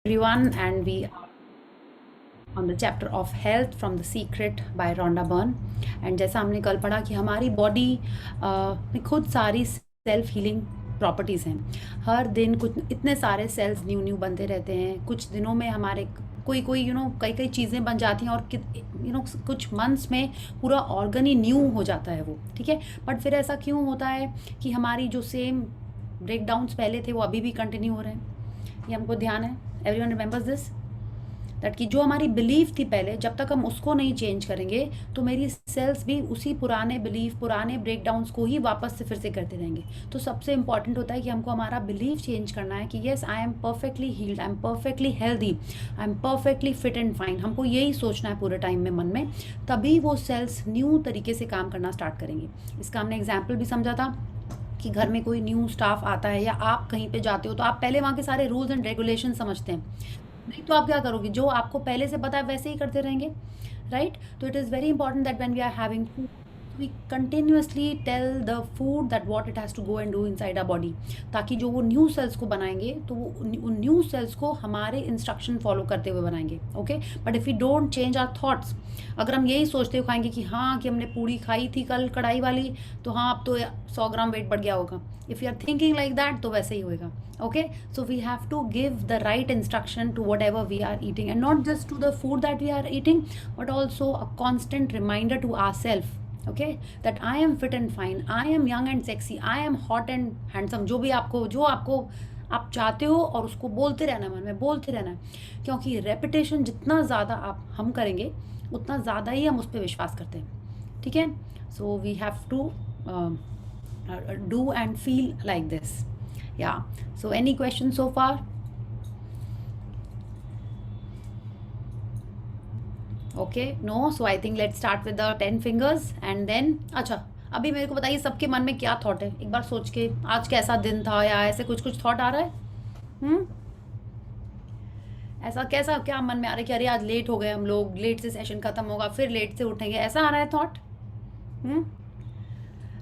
Everyone, and we are on the chapter of health from the secret by Rhonda Byrne. And जैसा हमने कल पढ़ा कि हमारी बॉडी में खुद सारी सेल्फ हीलिंग प्रॉपर्टीज़ हैं. हर दिन कुछ इतने सारे सेल्स न्यू बनते रहते हैं. कुछ दिनों में हमारे कोई कई चीज़ें बन जाती हैं और कुछ मंथ्स में पूरा ऑर्गन ही न्यू हो जाता है वो, ठीक है. बट फिर ऐसा क्यों होता है कि हमारी जो सेम ब्रेकडाउन्स पहले थे वो अभी भी कंटिन्यू हो रहे हैं? ये हमको ध्यान है. एवरीवन रिमेंबर्स दिस, दैट कि जो हमारी बिलीफ थी पहले, जब तक हम उसको नहीं चेंज करेंगे तो मेरी सेल्स भी उसी पुराने बिलीफ, पुराने ब्रेकडाउन्स को ही वापस से फिर से करते रहेंगे. तो सबसे इंपॉर्टेंट होता है कि हमको हमारा बिलीफ चेंज करना है कि yes, I am perfectly healed, I am perfectly healthy, I am perfectly fit and fine. हमको यही सोचना है पूरे टाइम में मन में, तभी वो सेल्स न्यू तरीके से काम करना स्टार्ट करेंगे. इसका हमने एग्जाम्पल भी समझा था कि घर में कोई न्यू स्टाफ आता है या आप कहीं पे जाते हो तो आप पहले वहाँ के सारे रूल्स एंड रेगुलेशन समझते हैं. नहीं तो आप क्या करोगे? जो आपको पहले से पता है वैसे ही करते रहेंगे, राइट? तो it is very important that when we are having food, we continuously tell the food that what it has to go and do inside our body, ताकि जो वो न्यू सेल्स को बनाएंगे तो वो उन न्यू सेल्स को हमारे इंस्ट्रक्शन फॉलो करते हुए बनाएंगे. Okay, but if you don't change our thoughts, अगर हम यही सोचते हुए खाएंगे कि हाँ कि हमने पूड़ी खाई थी कल कढ़ाई वाली, तो हाँ अब तो 100 ग्राम वेट बढ़ गया होगा. If you are thinking like that तो वैसे ही होएगा. Okay, so we have to give the right instruction to whatever we are eating, and not just to the food that we are eating, but also a constant reminder to ourselves, okay, that I am fit and fine, I am young and sexy, I am hot and handsome. जो आपको आप चाहते हो, और उसको बोलते रहना, मन में बोलते रहना है, क्योंकि रेपिटेशन जितना ज़्यादा हम करेंगे उतना ज़्यादा ही हम उस पर विश्वास करते हैं, ठीक है. So we have to do and feel like this. Yeah, so any questions so far? Okay, no, so I think let's start with the 10 fingers and then अच्छा, अभी मेरे को बताइए सबके मन में क्या थॉट है, एक बार सोच के. आज कैसा दिन था, या ऐसे कुछ थॉट आ रहा है? ऐसा कैसा क्या मन में आ रहा है कि अरे आज लेट हो गए हम लोग, लेट से सेशन खत्म होगा, फिर लेट से उठेंगे, ऐसा आ रहा है थॉट?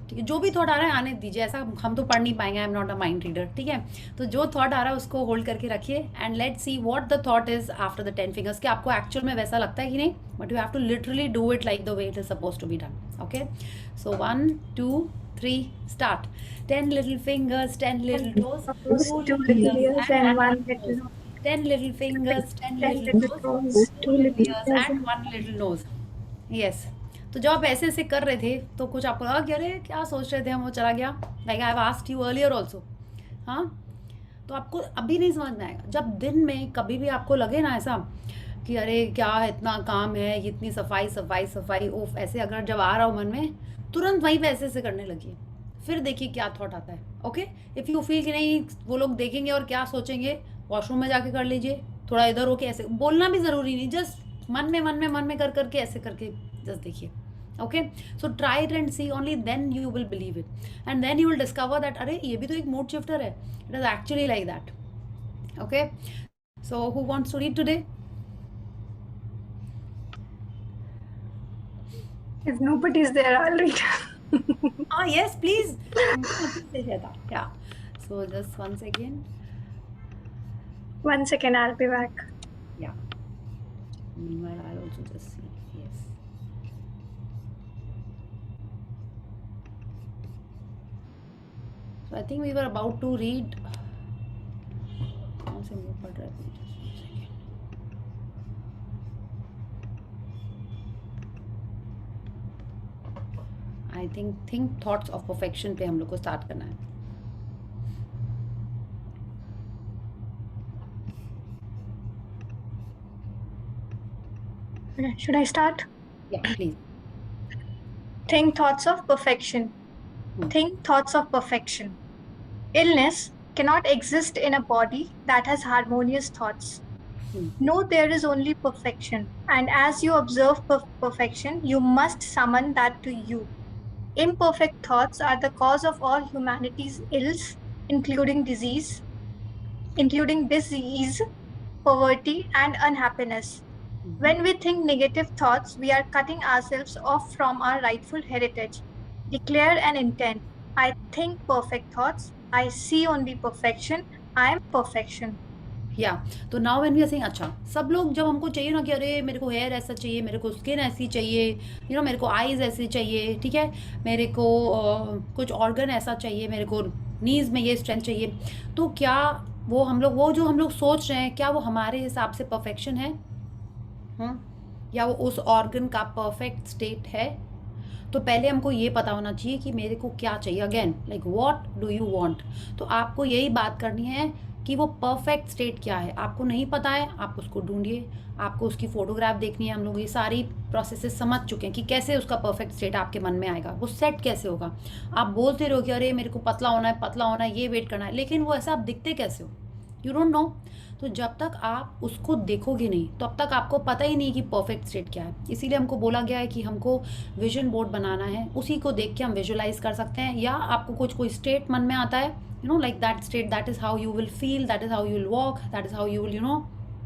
ठीक है, जो भी थॉट आ रहा है आने दीजिए. ऐसा हम तो पढ़ नहीं पाएंगे, आई am not a mind reader, ठीक है. तो जो थॉट आ रहा है उसको होल्ड करके रखिए, and let's see what the thought is after the 10 fingers. कि आपको एक्चुअल में वैसा लगता है कि नहीं, but you have to literally do it like the way it is suppose to be done. Okay, so 1 2 3 start. 10 little fingers, 10 little toes, 2 little ears and 1 little nose. 10 little fingers, 10 little toes, 2 little ears and 1 little nose. Yes. तो जब आप ऐसे ऐसे कर रहे थे तो कुछ आपको लगा कि अरे क्या सोच रहे थे हम, वो चला गया. Like I have asked you earlier also. हाँ, तो आपको अभी नहीं समझ में आएगा. जब दिन में कभी भी आपको लगे ना ऐसा कि अरे क्या इतना काम है, इतनी सफाई सफाई सफाई, ओफ, ऐसे अगर जब आ रहा हो मन में, तुरंत वहीं पे ऐसे ऐसे करने लगिए. फिर देखिए क्या थॉट आता है. ओके, इफ़ यू फील कि नहीं वो लोग देखेंगे और क्या सोचेंगे, वॉशरूम में जाके कर लीजिए. थोड़ा इधर होके ऐसे, बोलना भी ज़रूरी नहीं, जस्ट मन में कर करके ऐसे करके जस्ट देखिए. Okay, so try it and see, only then you will believe it, and then you will discover that अरे ये भी तो एक mood shifter है. It is actually like that. Okay, so who wants to read today? If nobody is there, I'll read. Yes, please. Yeah, so just 1 second. 1 second, I'll be back. Yeah, meanwhile I'll also just see. Yes. So I think we were about to read. कौन से मुंह पढ़ रहे थे? Just 1 second. I think thoughts of perfection पे हम लोग को स्टार्ट करना है. Okay, should I start? Yeah, please. Think thoughts of perfection. Think thoughts of perfection. Illness cannot exist in a body that has harmonious thoughts. No, there is only perfection. And as you observe perfection, you must summon that to you. Imperfect thoughts are the cause of all humanity's ills, including disease, poverty, and unhappiness. When we think negative thoughts, we are cutting ourselves off from our rightful heritage. Declare an intent. I think perfect thoughts. I see only perfection. I am perfection. या तो now when we are saying, अच्छा सब लोग जब हमको चाहिए ना कि अरे मेरे को हेयर ऐसा चाहिए, मेरे को स्किन ऐसी चाहिए, यू नो मेरे को आईज ऐसी चाहिए, ठीक है, मेरे को कुछ ऑर्गन ऐसा चाहिए, मेरे को नीज में ये स्ट्रेंथ चाहिए, तो क्या वो हम लोग, वो जो हम लोग सोच रहे हैं, क्या वो हमारे हिसाब से परफेक्शन है? या वो उस ऑर्गन का परफेक्ट स्टेट है? तो पहले हमको ये पता होना चाहिए कि मेरे को क्या चाहिए। Again like what do you want, तो आपको यही बात करनी है कि वो परफेक्ट स्टेट क्या है। आपको नहीं पता है, आप उसको ढूंढिए, आपको उसकी फोटोग्राफ देखनी है। हम लोग ये सारी प्रोसेसेस समझ चुके हैं कि कैसे उसका परफेक्ट स्टेट आपके मन में आएगा, वो सेट कैसे होगा। आप बोलते रहो कि अरे मेरे को पतला होना है, पतला होना है, ये वेट करना है, लेकिन वो ऐसा आप दिखते कैसे हो? You don't know. तो जब तक आप उसको देखोगे नहीं, तब तक आपको पता ही नहीं कि परफेक्ट स्टेट क्या है। इसीलिए हमको बोला गया है कि हमको विजन बोर्ड बनाना है, उसी को देख के हम विजुअलाइज कर सकते हैं। या आपको कुछ कोई स्टेट मन में आता है, you know like that state, that is how you will feel, that is how you will walk, that is how you will, you know,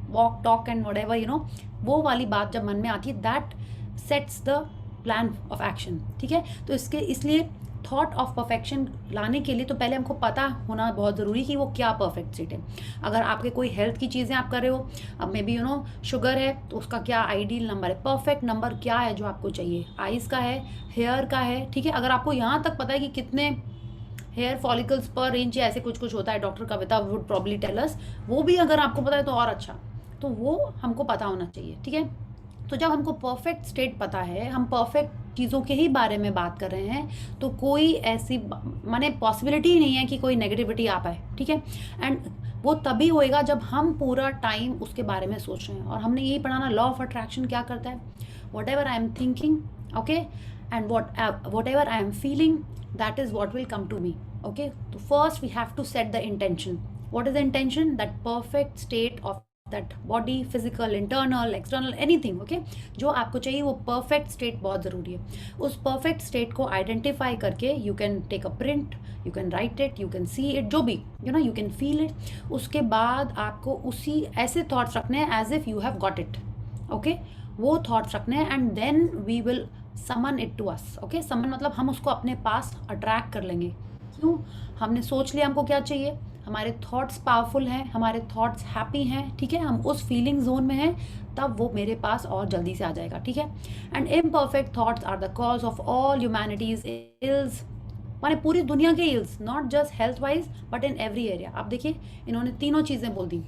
walk talk and whatever, you know, वो वाली बात जब मन में आती है, that sets the plan of action. ठीक है, तो इसलिए थॉट ऑफ परफेक्शन लाने के लिए तो पहले हमको पता होना बहुत ज़रूरी कि वो क्या परफेक्ट स्टेट है। अगर आपके कोई हेल्थ की चीज़ें आप कर रहे हो, अब may be you no sugar है, तो उसका क्या आइडियल नंबर है, परफेक्ट नंबर क्या है जो आपको चाहिए, आइज़ का है, हेयर का है, ठीक है। अगर आपको यहाँ तक पता है कि कितने हेयर फॉलिकल्स पर इंच या ऐसे कुछ कुछ होता है, doctor Kavita would probably tell us, वो भी अगर आपको पता है तो और अच्छा, तो वो हमको पता होना चाहिए। ठीक है, तो जब हमको परफेक्ट स्टेट पता है, हम परफेक्ट चीज़ों के ही बारे में बात कर रहे हैं, तो कोई ऐसी माने पॉसिबिलिटी ही नहीं है कि कोई नेगेटिविटी आ पाए। ठीक है, एंड वो तभी होएगा जब हम पूरा टाइम उसके बारे में सोच रहे हैं। और हमने यही पढ़ा ना, लॉ ऑफ अट्रैक्शन क्या करता है, whatever I am thinking, okay, and whatever I am feeling, that is what will come to me. Okay, तो first we have to set the intention. What is the intention? That perfect state of that body, physical, internal, external, anything, okay, जो आपको चाहिए वो perfect state बहुत ज़रूरी है। उस perfect state को आइडेंटिफाई करके you can take a print, you can write it, you can see it, जो भी, you know, you can feel it. उसके बाद आपको उसी ऐसे थॉट्स रखने हैं as if you have got it, okay, वो थॉट्स रखने हैं, and then we will summon it to us. Okay, summon मतलब हम उसको अपने पास अट्रैक्ट कर लेंगे। क्यों? हमने सोच लिया हमको क्या चाहिए, हमारे थॉट्स पावरफुल हैं, हमारे थॉट्स हैप्पी हैं, ठीक है, हम उस फीलिंग जोन में हैं, तब वो मेरे पास और जल्दी से आ जाएगा। ठीक है, and imperfect thoughts are the cause of all humanity's ills, माने पूरी दुनिया के ills, not just health wise but in every area. आप देखिए, इन्होंने तीनों चीज़ें बोल दी।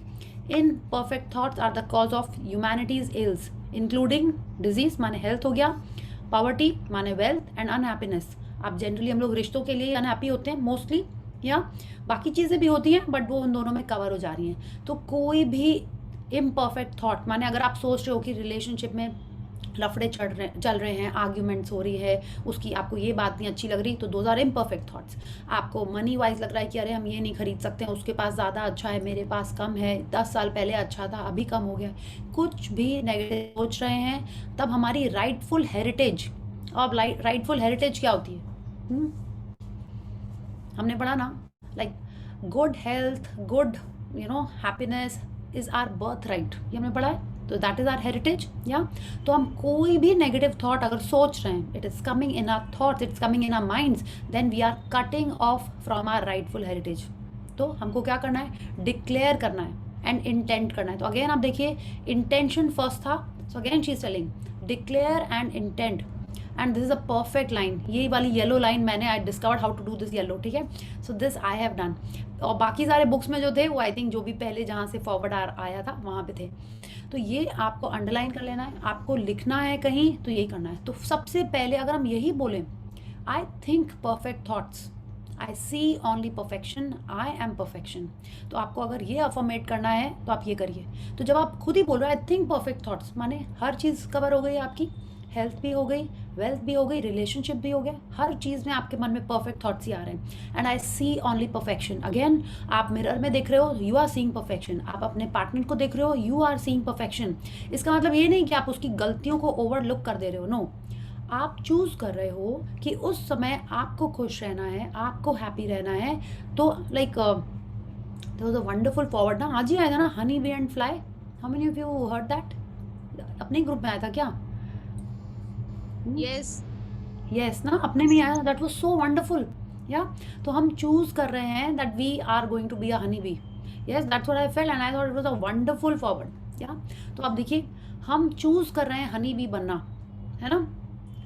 Imperfect thoughts are the cause of humanity's ills, including disease माने हेल्थ हो गया, पॉवर्टी माने वेल्थ, एंड अनहैप्पीनेस। आप जनरली हम लोग रिश्तों के लिए अनहैप्पी होते हैं मोस्टली, या बाकी चीज़ें भी होती हैं, बट वो उन दोनों में कवर हो जा रही हैं। तो कोई भी इम्परफेक्ट थॉट, माने अगर आप सोच रहे हो कि रिलेशनशिप में लफड़े चल रहे हैं, आर्ग्यूमेंट्स हो रही है, उसकी आपको ये बात नहीं अच्छी लग रही, तो दोज आर इम्परफेक्ट थॉट्स। आपको मनी वाइज लग रहा है कि अरे हम ये नहीं खरीद सकते हैं, उसके पास ज़्यादा अच्छा है, मेरे पास कम है, 10 साल पहले अच्छा था अभी कम हो गया, कुछ भी नेगेटिव सोच रहे हैं, तब हमारी राइटफुल हेरिटेज, अब राइटफुल हेरिटेज क्या होती है? हमने पढ़ा ना, like good health, good you know happiness is our birthright, ये हमने पढ़ा है, तो दैट इज आर हेरिटेज। या तो हम कोई भी नेगेटिव थॉट अगर सोच रहे हैं, it is coming in our thoughts, it's coming in our minds, then we are cutting off from our rightful heritage. तो हमको क्या करना है? डिक्लेयर करना है एंड इंटेंट करना है। तो अगेन आप देखिए, इंटेंशन फर्स्ट था, so again she is telling declare and intent, and this is a perfect line, ये वाली येलो लाइन मैंने I discovered how to do this yellow. ठीक है, so this I have done. और बाकी सारे बुक्स में जो थे वो आई थिंक जो भी पहले जहाँ से फॉरवर्ड आया था वहाँ पे थे। तो ये आपको अंडरलाइन कर लेना है, आपको लिखना है कहीं, तो यही करना है। तो सबसे पहले अगर हम यही बोलें, I think perfect thoughts, I see only perfection, I am perfection, तो आपको अगर ये अफर्मेट करना है तो आप ये करिए। तो जब आप खुद ही बोल रहे हो आई थिंक परफेक्ट थॉट्स, माने हर चीज़ कवर हो गई आपकी, हेल्थ भी हो गई, वेल्थ भी हो गई, रिलेशनशिप भी हो गया, हर चीज़ में आपके मन में परफेक्ट थॉट्स ही आ रहे हैं। And I see only perfection, again आप मिरर में देख रहे हो, यू आर सीइंग परफेक्शन, आप अपने पार्टनर को देख रहे हो, यू आर सीइंग परफेक्शन। इसका मतलब ये नहीं कि आप उसकी गलतियों को ओवरलुक कर दे रहे हो, नो, आप चूज़ कर रहे हो कि उस समय आपको खुश रहना है, आपको हैप्पी रहना है। तो like there was a wonderful forward ना, आज ही आया था ना, honey bee and fly, how many of you heard that? अपने ग्रुप में आया था क्या? यस यस ना, अपने में आया, दैट वाज सो वंडरफुल। या तो हम चूज कर रहे हैं that we are going to be a honey bee, yes, that's what I felt and I thought it was a wonderful forward. या तो आप देखिए, हम चूज कर रहे हैं हनी बी बनना, है ना,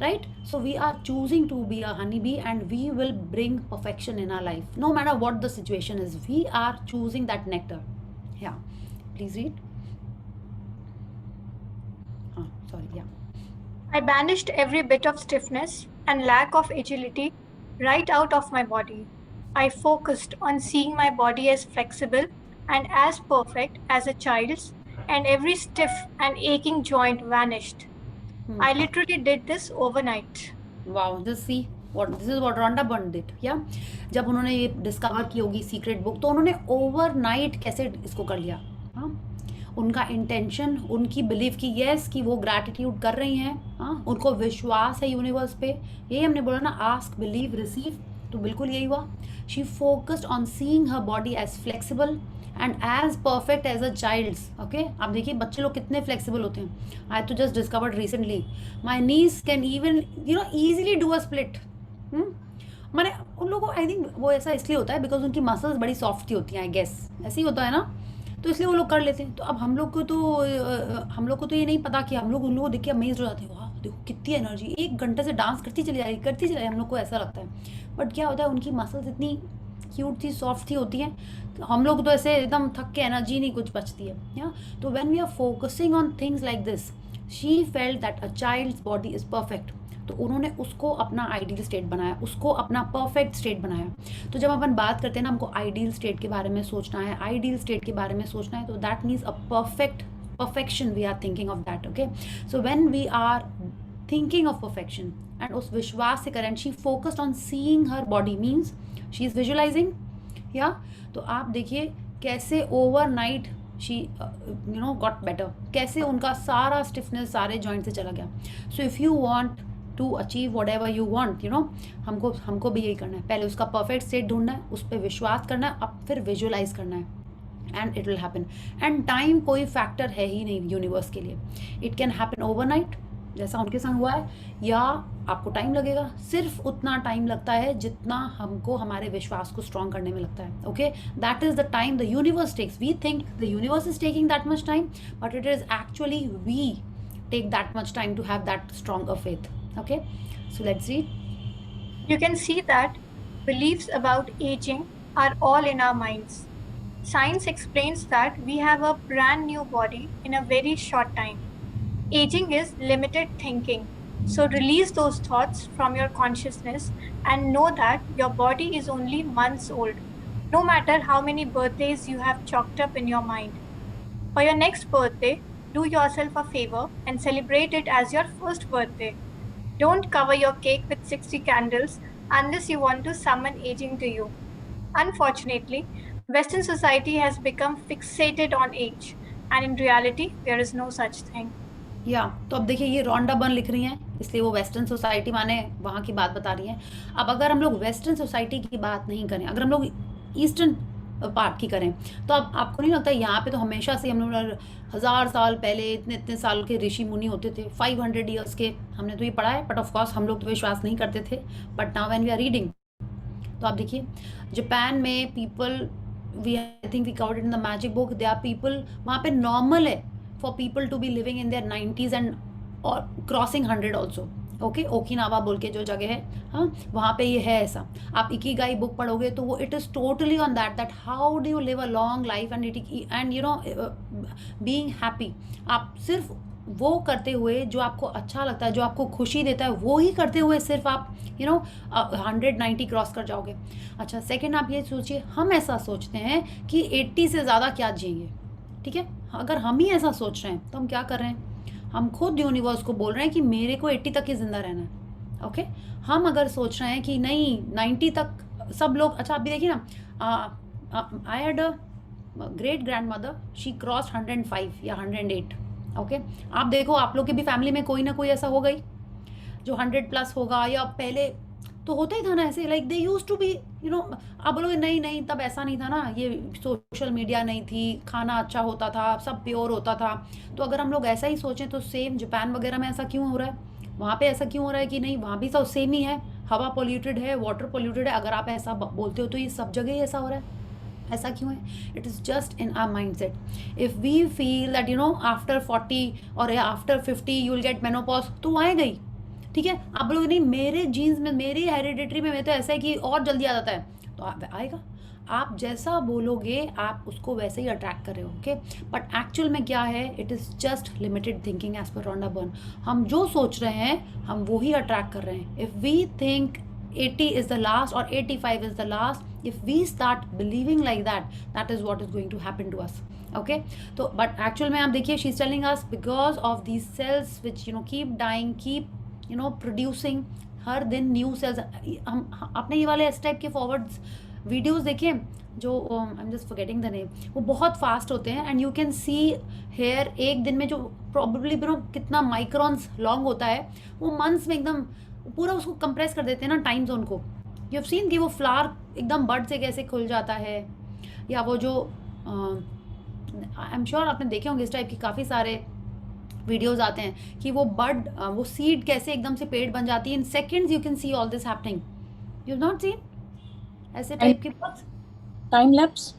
right? So we are choosing to be a honey bee and we will bring perfection in our life, no matter what the situation is, we are choosing that nectar. Yeah please read. हाँ, sorry, yeah I banished every bit of stiffness and lack of agility right out of my body. I focused on seeing my body as flexible and as perfect as a child's, and every stiff and aching joint vanished. I literally did this overnight. Wow, just see what this is what Rhonda Byrne did. Yeah जब उन्होंने ये discover की होगी secret book, तो उन्होंने overnight कैसे इसको कर लिया। हाँ, उनका इंटेंशन, उनकी बिलीव की यस कि वो ग्रैटिट्यूड कर रही हैं, हाँ, उनको विश्वास है यूनिवर्स पे। यही हमने बोला ना, आस्क बिलीव रिसीव, तो बिल्कुल यही हुआ। She focused on seeing her body as flexible and as perfect as a child's. Okay, आप देखिए बच्चे लोग कितने फ्लेक्सिबल होते हैं। आई तो just discovered recently my knees can even easily do a split. मैंने उन लोगों को, आई थिंक वो ऐसा इसलिए होता है बिकॉज उनकी मसल्स बड़ी सॉफ्ट होती हैं, आई गेस ऐसे ही होता है ना, तो इसलिए वो लोग कर लेते हैं। तो अब हम लोग को तो ये नहीं पता कि हम लोग उन लोगों को देख के अमेज हो जाते हैं, वाह देखो कितनी एनर्जी, 1 घंटे से डांस करती चली जा रही, हम लोग को ऐसा लगता है। बट क्या होता है, उनकी मसल्स इतनी क्यूट थी, सॉफ्ट थी होती हैं, हम लोग तो ऐसे एकदम थक के एनर्जी नहीं कुछ बचती है। या तो when we are focusing on things like this, she felt that a child's body is perfect. तो उन्होंने उसको अपना आइडियल स्टेट बनाया, उसको अपना परफेक्ट स्टेट बनाया। तो जब अपन बात करते हैं ना, हमको आइडियल स्टेट के बारे में सोचना है, आइडियल स्टेट के बारे में सोचना है, तो that means a perfection we are thinking of that. Okay, so when we are thinking of perfection and उस विश्वास से करें, she focused on seeing her body means she is visualizing. या तो आप देखिए कैसे ओवरनाइट शी गॉट बेटर, कैसे उनका सारा स्टिफनेस सारे जॉइंट से चला गया। So if you want to achieve whatever you want, हमको भी यही करना है, पहले उसका परफेक्ट स्टेट ढूंढना है, उस पर विश्वास करना है, अब फिर विजुअलाइज करना है, and it will happen. And time कोई फैक्टर है ही नहीं यूनिवर्स के लिए, इट कैन हैपन ओवरनाइट जैसा उनके संग हुआ है, या आपको टाइम लगेगा। सिर्फ उतना टाइम लगता है जितना हमको हमारे विश्वास को स्ट्रॉन्ग करने में लगता है। Okay, that is the time the universe takes. We think the universe is taking that much time, but it is actually we take that much time to have that stronger faith. Okay, so let's read. You can see that beliefs about aging are all in our minds. Science explains that we have a brand new body in a very short time. Aging is limited thinking. So release those thoughts from your consciousness and know that your body is only months old, no matter how many birthdays you have chalked up in your mind. For your next birthday, do yourself a favor and celebrate it as your first birthday. Don't cover your cake with 60 candles unless you want to summon aging to you. Unfortunately, Western society has become fixated on age, and in reality, there is no such thing. या तो अब देखिए, ये Rhonda Byrne लिख रही हैं, इसलिए वो वेस्टर्न सोसाइटी माने वहाँ की बात बता रही हैं। अब अगर हम लोग वेस्टर्न सोसाइटी की बात नहीं करें, अगर हम लोग ईस्टर्न पार्ट की करें, तो अब आपको नहीं लगता यहाँ पे तो हमेशा से हम लोग 1000 साल पहले इतने साल के ऋषि मुनि होते थे, 500 ईयर्स के, हमने तो ये पढ़ा है, बट ऑफ कोर्स हम लोग तो विश्वास नहीं करते थे। But now when we are reading, तो आप देखिए जापान में people, we I think we covered in the magic book, they are people, वहाँ पे नॉर्मल है for people to be living in their 90s and और क्रॉसिंग 100 ऑल्सो। ओके, ओकिनावा बोल के जो जगह है, हाँ, वहाँ पे ये है ऐसा। आप इकिगाई बुक पढ़ोगे तो वो it is totally on that how do you live a long life and you know being happy. आप सिर्फ वो करते हुए जो आपको अच्छा लगता है, जो आपको खुशी देता है, वो ही करते हुए सिर्फ आप 190 क्रॉस कर जाओगे। अच्छा, सेकेंड आप ये सोचिए, हम ऐसा सोचते हैं कि 80 से ज़्यादा क्या जिएंगे, ठीक है। अगर हम ही ऐसा सोच रहे हैं तो हम क्या कर रहे हैं, हम खुद यूनिवर्स को बोल रहे हैं कि मेरे को 80 तक ही जिंदा रहना है। ओके, हम अगर सोच रहे हैं कि नहीं 90 तक सब लोग, अच्छा आप भी देखिए ना, I had a great grand mother, she cross 105 या 108। ओके, आप देखो आप लोग के भी फैमिली में कोई ना कोई ऐसा हो गई जो 100+ होगा, या पहले तो होता ही था ना ऐसे, like they use to be आप बोलोगे नहीं तब ऐसा नहीं था ना, ये सोशल मीडिया नहीं थी, खाना अच्छा होता था, सब प्योर होता था। तो अगर हम लोग ऐसा ही सोचें तो सेम जापान वगैरह में ऐसा क्यों हो रहा है, वहाँ पे ऐसा क्यों हो रहा है कि नहीं, वहाँ भी सब सेम ही है, हवा पोल्यूटेड है, वाटर पोल्यूटेड है। अगर आप ऐसा बोलते हो तो ये सब जगह ही ऐसा हो रहा है। ऐसा क्यों है? It is just in our mind set. If we feel that after 40 और after 50 you will get menopause, तो आएगा ही, ठीक है। आप बोलोगे नहीं मेरे जीन्स में, मेरी हेरिडिटरी में तो ऐसा है कि और जल्दी आ जाता है, तो आएगा। आप जैसा बोलोगे आप उसको वैसे ही अट्रैक्ट कर रहे हो, ओके। बट एक्चुअल में क्या है, it is just limited thinking as per Rhonda burn. हम जो सोच रहे हैं हम वो ही अट्रैक्ट कर रहे हैं। If we think 80 is the last or 85 is the last, if we start believing like that, that is what is going to happen to us, okay। तो but actual में आप देखिए, she is telling us because of these cells which keep dying, keep producing हर दिन new sales. हम अपने ये वाले इस टाइप के फॉरवर्ड्स वीडियोस देखिए जो I am just forgetting the name, वो बहुत फास्ट होते हैं and you can see here एक दिन में जो प्रॉब्ली कितना माइक्रॉन्स लॉन्ग होता है, वो मंथ्स में एकदम पूरा उसको कंप्रेस कर देते हैं ना टाइम जोन को। यू हैव सीन कि वो फ्लावर एकदम बर्ड से कैसे खुल जाता है, या वो जो आई एम श्योर आपने देखे होंगे इस टाइप की काफ़ी सारे वीडियोस आते हैं कि वो बर्ड वो सीड कैसे एकदम से पेड़ बन जाती है। In seconds you can see all this happening. You have not seen ऐसे टाइप के बहुत टाइम लैप्स?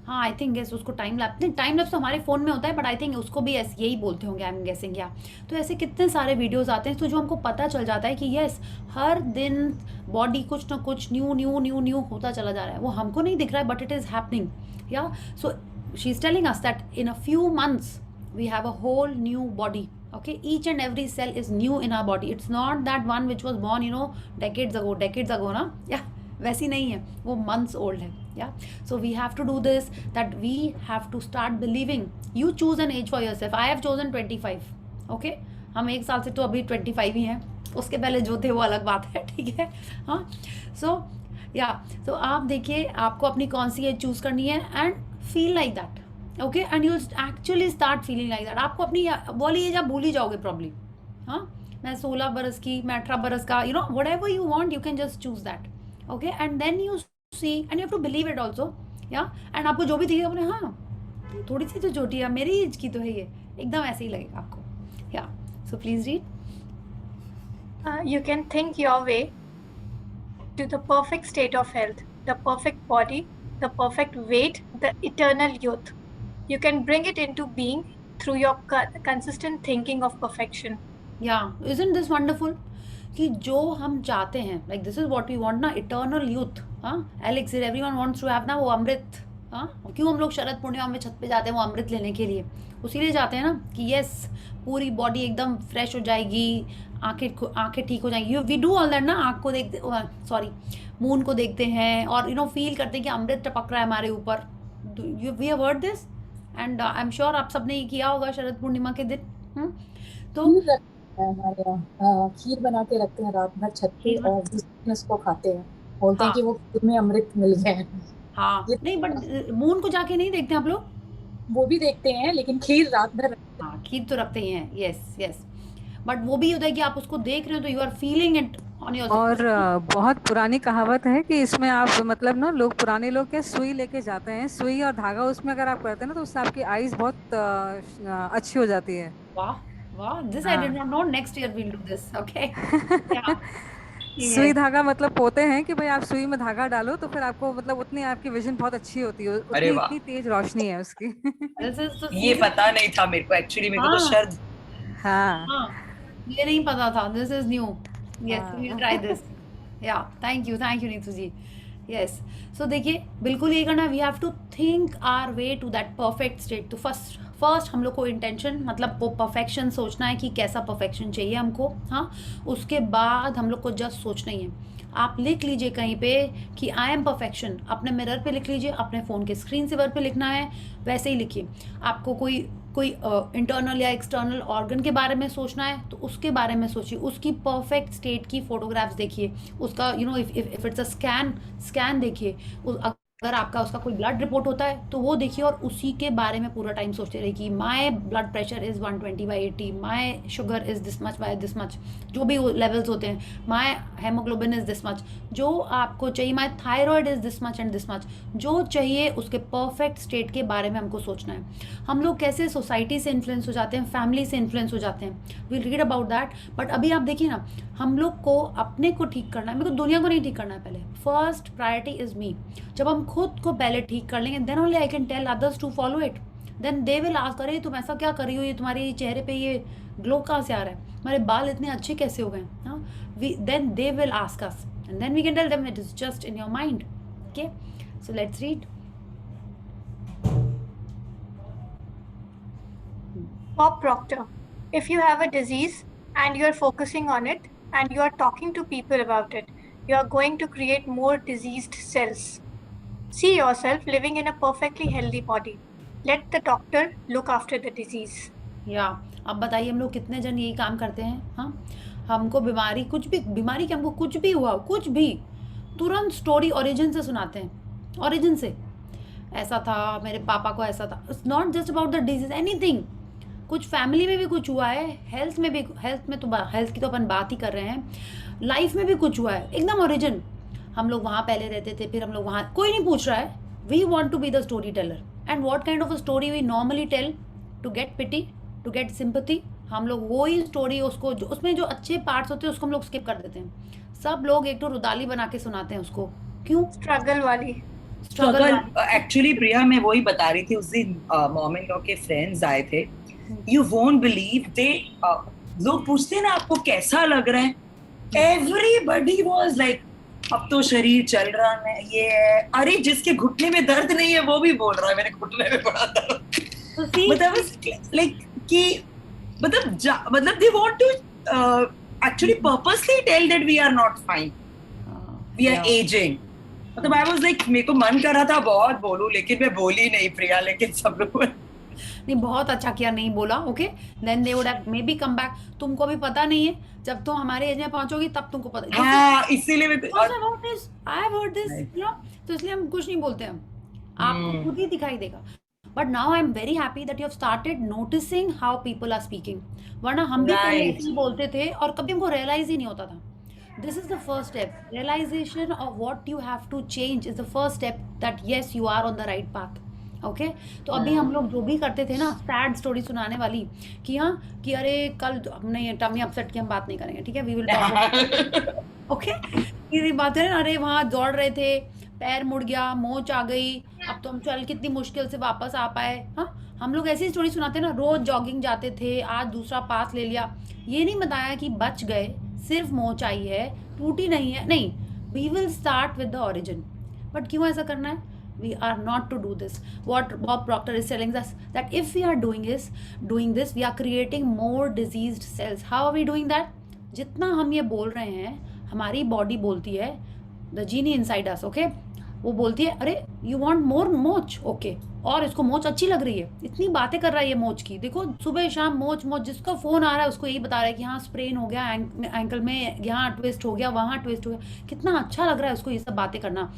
हाँ, आई थिंक गेस उसको टाइम लैप्स नहीं, टाइम लैप्स तो हमारे फ़ोन में होता है, बट आई थिंक उसको भी ऐसे यही बोलते होंगे, आई एम गेसिंग। या तो ऐसे कितने सारे वीडियोस आते हैं, तो जो हमको पता चल जाता है कि यस हर दिन बॉडी कुछ ना कुछ न्यू न्यू न्यू न्यू होता चला जा रहा है। वो हमको नहीं दिख रहा है but it is happening. Yeah so she is telling us that in a few months we have a whole new body, okay। each and every cell is new in our body, it's not that one which was born decades ago ना, yeah, वैसी नहीं है, वो months old है। yeah, so we have to do this, that we have to start believing। you choose an age for yourself, I have chosen 25, okay। हम एक साल से तो अभी 25 ही हैं, उसके पहले जो थे वो अलग बात है, ठीक है। हाँ, so so आप देखिए आपको अपनी कौन सी एज चूज़ करनी है and feel like that, okay. And you actually start feeling like that. आपको अपनी वाली एज आप भूल ही जाओगे प्रॉब्ली। हाँ, मैं 16 बरस की, मैं 18 बरस का, whatever you want you can just choose that, okay. And then you see and you have to believe it also, या। एंड आपको जो भी दिखेगा अपने, हाँ थोड़ी सी तो छोटी है, मेरी एज की तो है ये, एकदम ऐसे ही लगेगा आपको। या so please read. You can think your way to the perfect state of health, the perfect body, the perfect weight, the eternal youth. You can bring it into being through your consistent thinking of perfection. Yeah, isn't this wonderful? कि जो हम चाहते हैं, like this is what we want ना, eternal youth, हाँ, elixir everyone wants to have ना, वो अमृत, हाँ। क्यों हम लोग शरद पूर्णिमा में छत पे जाते हैं वो अमृत लेने के लिए, उसीलिए जाते हैं ना कि यस पूरी बॉडी एकदम फ्रेश हो जाएगी, आंखें ठीक हो जाएंगी। वी डू ऑल दैट ना, आँख को देखते, सॉरी मून को देखते हैं और फील करते हैं कि अमृत टपक रहा है हमारे ऊपर। We have heard this and I am sure आप सबने ये किया होगा शरद पूर्णिमा के दिन। तो हमारे यहाँ खीर बना के रखते हैं रात भर छत पे और उसको खाते हैं, बोलते हैं कि वो खीर में अमृत मिल गया है। हाँ, नहीं बट मून को जाके नहीं देखते आप लोग? वो भी देखते हैं लेकिन खीर रात भर। हाँ, खीर तो रखते ही हैं, यस यस, बट वो भी होता है कि आप उसको देख रहे हो तो you are feeling it on your. और बहुत पुरानी कहावत है कि इसमें आप मतलब ना लोग पुराने लोग के सुई लेके जाते हैं, सुई और धागा उसमें अगर आप करते हैं ना तो उससे आपकी आईज बहुत अच्छी हो जाती है। वाह वाह, this I did not know, next year we will do this, okay. सुई धागा मतलब पोते हैं कि भाई आप सुई में धागा डालो तो फिर आपको मतलब उतनी आपकी विजन बहुत अच्छी होती है, उतनी इतनी तेज रोशनी है उसकी। ये पता नहीं था मेरे को, एक्चुअली मेरे को तो शर्द। हाँ, ये नहीं पता था, this is new. Yes, we will try this. Yeah thank you Neetu ji. Yes, so देखिए बिल्कुल ये करना, we have to think our way to that perfect state. तो फर्स्ट हम लोग को इंटेंशन मतलब वो परफेक्शन सोचना है कि कैसा परफेक्शन चाहिए हमको, हाँ। उसके बाद हम लोग को जस्ट सोचना ही है। आप लिख लीजिए कहीं पे कि आई एम परफेक्शन, अपने मिरर पे लिख लीजिए, अपने फ़ोन के स्क्रीन सेवर पे लिखना है, वैसे ही लिखिए। आपको कोई इंटरनल या एक्सटर्नल ऑर्गन के बारे में सोचना है तो उसके बारे में सोचिए, उसकी परफेक्ट स्टेट की फोटोग्राफ्स देखिए, उसका इफ इट्स अ स्कैन देखिए, अगर आपका उसका कोई ब्लड रिपोर्ट होता है तो वो देखिए और उसी के बारे में पूरा टाइम सोचते रहिए कि my blood pressure is 120/80, my sugar is this much by this much, जो भी लेवल्स होते हैं, my haemoglobin is this much, जो आपको चाहिए, my thyroid is this much and this much, जो चाहिए उसके परफेक्ट स्टेट के बारे में हमको सोचना है। हम लोग कैसे सोसाइटी से इन्फ्लुएंस हो जाते हैं, फैमिली से इन्फ्लुएंस हो जाते हैं, we'll read about that. But अभी आप देखिए ना, हम लोग को अपने को ठीक करना है, मेरे को दुनिया को नहीं ठीक करना है। पहले फर्स्ट प्रायोरिटी इज़ मी। जब हम खुद को पहले ठीक कर लेंगे, then only I can tell others to follow it. Then they will ask, अरे तुम ऐसा क्या कर रही हो, ये तुम्हारे चेहरे पे ये ग्लो कहाँ से आ रहा है, तुम्हारे बाल इतने अच्छे कैसे हो गए. हाँ, then they will ask us, and then we can tell them it is just in your mind. Okay, so let's read. Bob Proctor, if you have a disease and you are focusing on it and you are talking to people about it, you are going to create more diseased cells. See yourself living in a perfectly healthy body. Let the doctor look after the disease. या अब बताइए हम लोग कितने जन यही काम करते हैं. हाँ, हमको बीमारी, कुछ भी बीमारी के हमको कुछ भी हुआ, कुछ भी तुरंत स्टोरी ओरिजिन से सुनाते हैं. ओरिजिन से, ऐसा था, मेरे पापा को ऐसा था. It's not just about the disease, anything. कुछ फैमिली में भी कुछ हुआ है, हेल्थ में भी, हेल्थ की तो अपन बात ही कर रहे हैं, लाइफ में भी कुछ हुआ है, एकदम ओरिजिन. हम लोग वहाँ पहले रहते थे, फिर हम लोग वहाँ, कोई नहीं पूछ रहा है. We want to be the story teller. And what kind of a story we normally tell to get pity, to get sympathy. हम लोग वो ही स्टोरी, उसको जो उसमें जो अच्छे पार्ट्स होते हैं उसको हम लोग स्किप कर देते हैं. सब लोग एक तो रुदाली बना के सुनाते हैं उसको. क्यों? स्ट्रगल वाली. स्ट्रगल. एक्चुअली प्रिया, मैं वही बता रही थी उस दिन, मॉम इन लॉ के फ्रेंड्स आए थे. यू वोंट बिलीव, दे लोग पूछते हैं ना आपको कैसा लग रहा है, एवरीबडी वाज लाइक अब तो शरीर चल रहा है, ये है. अरे जिसके घुटने में दर्द नहीं है वो भी बोल रहा है मेरे घुटने में बड़ा दर्द. मतलब लाइक कि मतलब they want to actually purposely tell that we are not fine, we are aging. मतलब I was like, मेरे को मन कर रहा था बहुत बोलूं, लेकिन मैं बोली नहीं प्रिया. लेकिन सब लोग नहीं, बहुत अच्छा किया नहीं बोला. Okay, then they would have maybe come back. तुमको भी पता नहीं है, जब तुम हमारे एज में पहुंचोगी तब तुमको पता. हाँ, इसीलिए मैं I have heard this, you know, तो इसलिए हम कुछ नहीं बोलते. हम आपको खुद ही दिखाई देगा. But now I'm very happy that you have started noticing how people are speaking. वरना हम भी पहले ऐसे ही बोलते थे और कभी हमको realize ही नहीं होता था. This is the first step. Realization of what you have to change is the first step that yes, you are on the right path. Okay, तो अभी हम लोग जो भी करते थे ना, सैड स्टोरी सुनाने वाली, कि हाँ कि अरे कल हमने टमी अपसेट की हम बात नहीं करेंगे, ठीक है, वी विल टॉक. ओके, ये बात है ना, अरे वहाँ दौड़ रहे थे, पैर मुड़ गया, मोच आ गई, अब तो हम चल कितनी मुश्किल से वापस आ पाए. हाँ, हम लोग ऐसी स्टोरी सुनाते हैं ना, रोज जॉगिंग जाते थे, आज दूसरा पास ले लिया. ये नहीं बताया कि बच गए, सिर्फ मोच आई है, टूटी नहीं है. नहीं, we will start with the origin. But क्यों ऐसा करना है? We are not to do this. What Bob Proctor is telling us, that if we are doing this, we are creating more diseased cells. How are we doing that? जितना हम ये बोल रहे हैं, हमारी बॉडी बोलती है, the genie inside us, okay? वो बोलती है, अरे you want more मोच, okay? और इसको मोच अच्छी लग रही है, इतनी बातें कर रहा है ये मोच की. देखो सुबह शाम मोच मोच, जिसका फोन आ रहा है उसको यही बता रहा है कि हाँ स्प्रेन हो गया, एंकल में यहाँ ट्विस्ट हो गया, वहाँ ट्विस्ट हो गया. कितना अच्छा लग रहा है उसको ये सब बातें करना.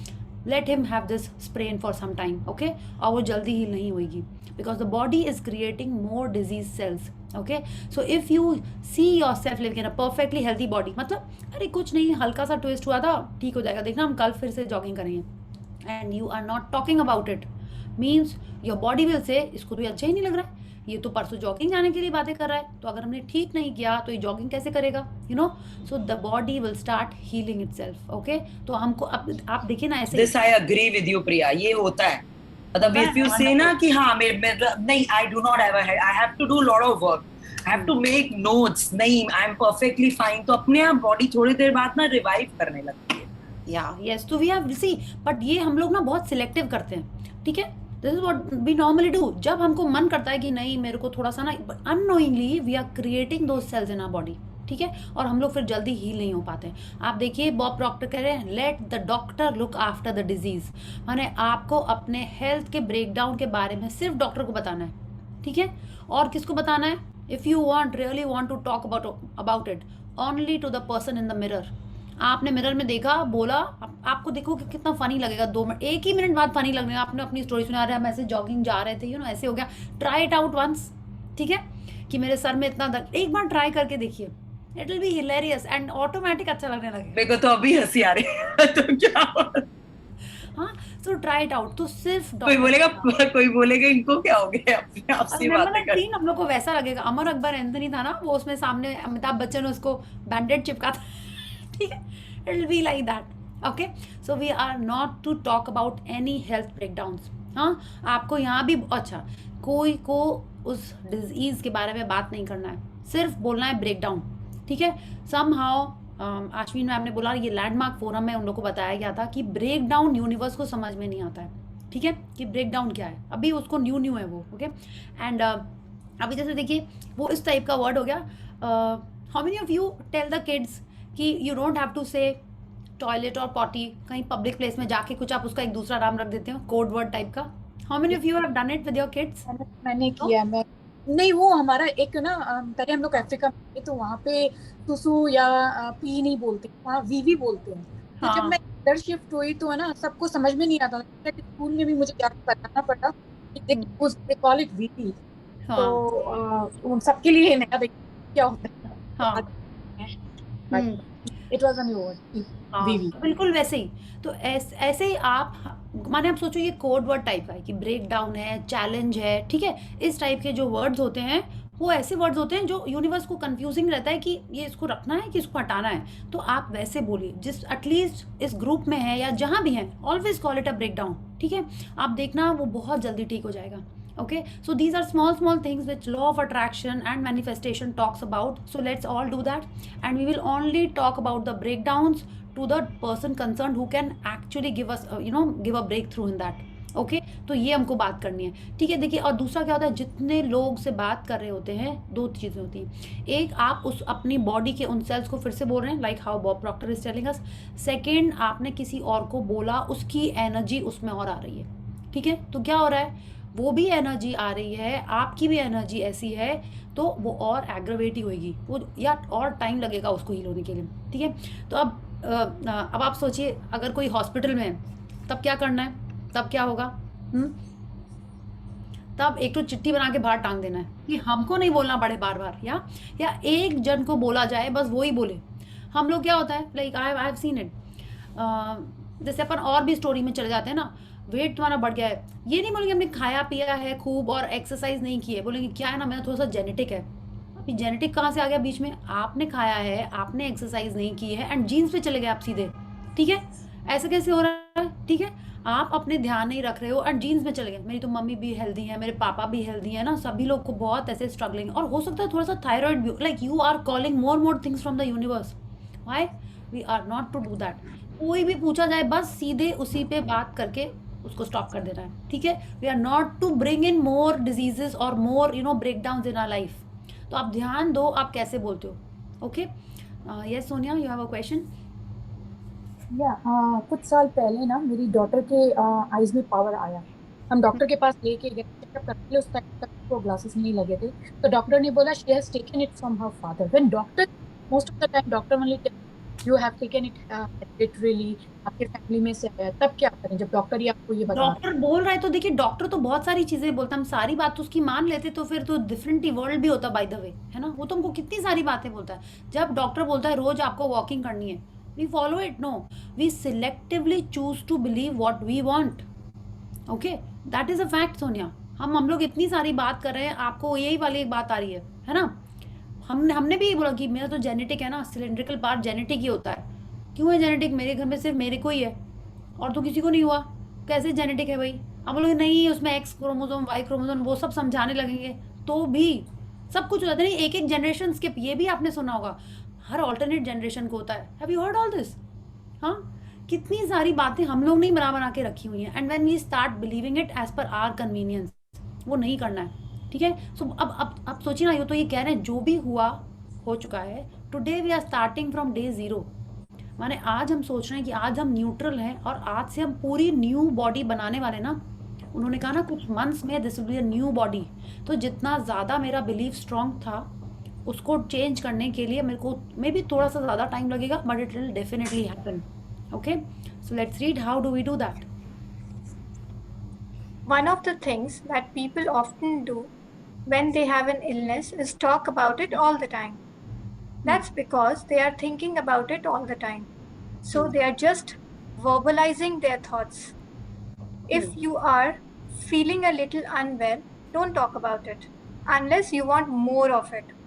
Let him have this sprain for some time, okay? और वो जल्दी हील नहीं होगी, because the body is creating more disease cells, okay? So if you see yourself living in a perfectly healthy body, मतलब अरे कुछ नहीं, हल्का सा ट्विस्ट हुआ था, ठीक हो जाएगा, देखना हम कल फिर से जॉगिंग करेंगे, and you are not talking about it, means your body will say इसको तो अच्छा ही नहीं लग रहा है, ये तो परसों जॉगिंग जाने के लिए बातें कर रहा है, तो अगर हमने ठीक नहीं किया तो ये जॉगिंग कैसे करेगा, you know. So the body will start healing itself. Okay, तो हमको आप देखिए ना ऐसे. This I agree with you Priya, ये होता है. मतलब इफ यू से ना कि हाँ मेरे नहीं, I do not have a head, I have to do lot of work, I have to make notes, नहीं आई एम परफेक्टली फाइन, तो अपने आप बॉडी थोड़ी देर बाद ना रिवाइव करने लगती है. या यस, तो वी हैव सी, बट ये हम लोग ना बहुत सिलेक्टिव करते हैं, ठीक है. This is what we normally do. जब हमको मन करता है कि नहीं मेरे को थोड़ा सा ना, unknowingly we are creating those cells in our body, ठीक है, और हम लोग फिर जल्दी हील नहीं हो पाते. आप देखिए बॉब प्रॉक्टर कह रहे हैं, let the doctor look after the disease. माने आपको अपने हेल्थ के ब्रेकडाउन के बारे में सिर्फ डॉक्टर को बताना है, ठीक है. और किसको बताना है? If you want really want to talk about it, only to the person in the mirror. आपने मिरर में देखा, बोला, आपको देखो कि कितना फनी लगेगा. 2 मिनट, 1 ही मिनट बाद फनी लगेगा. आपने अपनी स्टोरी सुना रहे, हम ऐसे जॉगिंग जा रहे थे, यू नो, ऐसे हो गया. ट्राई इट आउट वंस, ठीक है, कि मेरे सर में इतना दर्द, एक बार ट्राई करके देखिए, it will be hilarious and automatic अच्छा लगने लगेगा. मेरे को तो अभी हंसी आ रही है. तो क्या, हाँ, सो ट्राई इट आउट. तो सिर्फ कोई बोलेगा इनको क्या हो गया, अपने आप से बातें कर. हम लोग को वैसा लगेगा. अमर अकबर एंथनी था ना, वो उसमें सामने अमिताभ बच्चन उसको बैंडेड चिपका था, ठीक है. It will be like that. Okay, so we are not to talk about any health breakdowns. हाँ, आपको यहाँ भी अच्छा कोई को उस डिजीज़ के बारे में बात नहीं करना है, सिर्फ बोलना है ब्रेकडाउन. ठीक है, सम हाउ अश्विन मैम ने बोला, ये लैंडमार्क फोरम में उन लोगों को बताया गया था कि ब्रेकडाउन यूनिवर्स को समझ में नहीं आता है. ठीक है, कि ब्रेकडाउन क्या है, अभी उसको न्यू है वो. ओके, एंड अभी जैसे देखिए वो इस टाइप का वर्ड हो गया. How many of you tell the kids कि you don't have to say toilet और पॉटी कहीं पब्लिक प्लेस में जाके कुछ आप उसका एक दूसरा नाम रख देते हो, कोड वर्ड टाइप का. How many of you have done it with your kids? मैंने किया. मैं नहीं, वो हमारा एक ना पहले हम लोग अफ्रीका में थे तो वहाँ पे सुसु या पी नहीं बोलते, वहाँ वीवी बोलते हैं. तो जब मैं इधर शिफ्ट हुई तो है ना सबको समझ में नहीं आता था. स्कूल में भी मुझे जाके बताना पड़ा दे कॉल इट वीवी. तो उन सबके लिए नया क्या होता है. It was a new word वीवी. बिल्कुल वैसे ही. तो ऐसे ही आप माने आप सोचो ये कोड वर्ड टाइप का है कि ब्रेक डाउन है, चैलेंज है. ठीक है, इस टाइप के जो वर्ड्स होते हैं वो ऐसे वर्ड्स होते हैं जो यूनिवर्स को कंफ्यूजिंग रहता है कि ये इसको रखना है कि इसको हटाना है. तो आप वैसे बोलिए जिस एटलीस्ट इस ग्रुप में है या जहाँ भी हैं, always call it a breakdown. ठीक है, आप देखना वो बहुत जल्दी ठीक हो जाएगा. Okay, so these are small things which law of attraction and manifestation talks about. So let's all do that, and we will only talk about the breakdowns to the person concerned who can actually give us give a breakthrough in that. Okay, तो ये हमको बात करनी है. ठीक है, देखिए और दूसरा क्या होता है, जितने लोग से बात कर रहे होते हैं दो चीज़ें होती हैं. एक, आप उस अपनी बॉडी के उन सेल्स को फिर से बोल रहे हैं, like how Bob Procter is telling us. Second, आपने किसी और को बोला, उसकी एनर्जी उसमें और आ रही है. ठीक है, तो क्या हो रहा है, वो भी एनर्जी आ रही है, आपकी भी एनर्जी ऐसी है, तो वो और एग्रवेट ही होगी वो, या और टाइम लगेगा उसको हील होने के लिए. ठीक है, तो अब आप सोचिए अगर कोई हॉस्पिटल में है तब क्या करना है, तब क्या होगा. तब एक तो चिट्ठी बना के बाहर टांग देना है कि हमको नहीं बोलना पड़े बार बार, या एक जन को बोला जाए, बस वो ही बोले. हम लोग क्या होता है, like I have seen it, जैसे अपन और भी स्टोरी में चले जाते हैं ना, वेट तुम्हारा बढ़ गया है, ये नहीं बोलेंगे हमने खाया पिया है खूब और एक्सरसाइज नहीं की है, बोलेंगे क्या है ना मेरा थोड़ा सा जेनेटिक है. अभी जेनेटिक कहाँ से आ गया बीच में, आपने खाया है, आपने एक्सरसाइज नहीं की है एंड जीन्स पे चले गए आप सीधे. ठीक है, ऐसे कैसे हो रहा है. ठीक है, आप अपने ध्यान नहीं रख रहे हो एंड जीन्स में चले गए. मेरी तो मम्मी भी हेल्दी है, मेरे पापा भी हेल्दी है ना, सभी लोग को बहुत ऐसे स्ट्रगलिंग, और हो सकता है थोड़ा सा थायराइड भी, like you are calling more things from the universe. Why we are not to do that. कोई भी पूछा जाए बस सीधे उसी पे बात करके उसको स्टॉप कर देना है. ठीक है, we are not to bring in more diseases और more break down in our life. तो आप ध्यान दो आप कैसे बोलते हो. Okay, yes Sonia, you have a question. या कुछ साल पहले ना मेरी डॉटर के आईज में पावर आया. हम डॉक्टर के पास लेके गए, चेकअप करके उस टाइम तक वो ग्लासेस नहीं लगे थे. तो डॉक्टर ने बोला she has taken it from her father. When doctor most of the time doctor only you have taken it literally, आपके फैमिली में से आया. तब क्या करें जब डॉक्टर ही आपको ये बता. डॉक्टर बोल रहा है तो देखिए, डॉक्टर तो बहुत सारी चीजें बोलता है, हम सारी बात तो उसकी मान लेते तो फिर तो डिफरेंट ही वर्ल्ड भी होता बाय द वे, है ना. वो तो हमको कितनी सारी बातें बोलता है. जब डॉक्टर बोलता है रोज आपको वॉकिंग करनी है, we follow it. No, we selectively choose to believe what we want. Okay, that is a fact, Sonia. हम लोग इतनी सारी बात कर रहे हैं, आपको यही वाली एक बात आ रही है ना. हमने भी यही बोला कि मेरा तो जेनेटिक है ना, सिलेंड्रिकल पार्ट जेनेटिक ही होता है. क्यों है जेनेटिक, मेरे घर में सिर्फ मेरे को ही है और तो किसी को नहीं हुआ, कैसे जेनेटिक है भाई. हम लोग नहीं, उसमें एक्स क्रोमोसोम वाई क्रोमोसोम वो सब समझाने लगेंगे तो भी सब कुछ हो जाता है. नहीं, एक जनरेशन स्किप, ये भी आपने सुना होगा, हर ऑल्टरनेट जनरेशन को होता है. Have you heard all this. हाँ, कितनी सारी बातें हम लोग नहीं बना के रखी हुई हैं. And when we start believing it as per our convenience, वो नहीं करना है. ठीक है, सो अब सोचिए ना, ये तो ये कह रहे हैं जो भी हुआ हो चुका है. Today we are starting from day 0. माने आज हम सोच रहे हैं कि आज हम न्यूट्रल हैं और आज से हम पूरी न्यू बॉडी बनाने वाले ना. उन्होंने कहा ना कुछ मंथ्स में this will be a new body. तो जितना ज़्यादा मेरा बिलीव स्ट्रॉन्ग था उसको चेंज करने के लिए मेरे को मे बी थोड़ा सा ज़्यादा टाइम लगेगा, but it will definitely happen. Okay, so let's read how do we do that. One of the things that people often do when they have an illness is talk about it all the time. That's because they are thinking about it all the time. So they are just verbalizing their thoughts. If you are feeling a little unwell, don't talk about it unless you want more of it.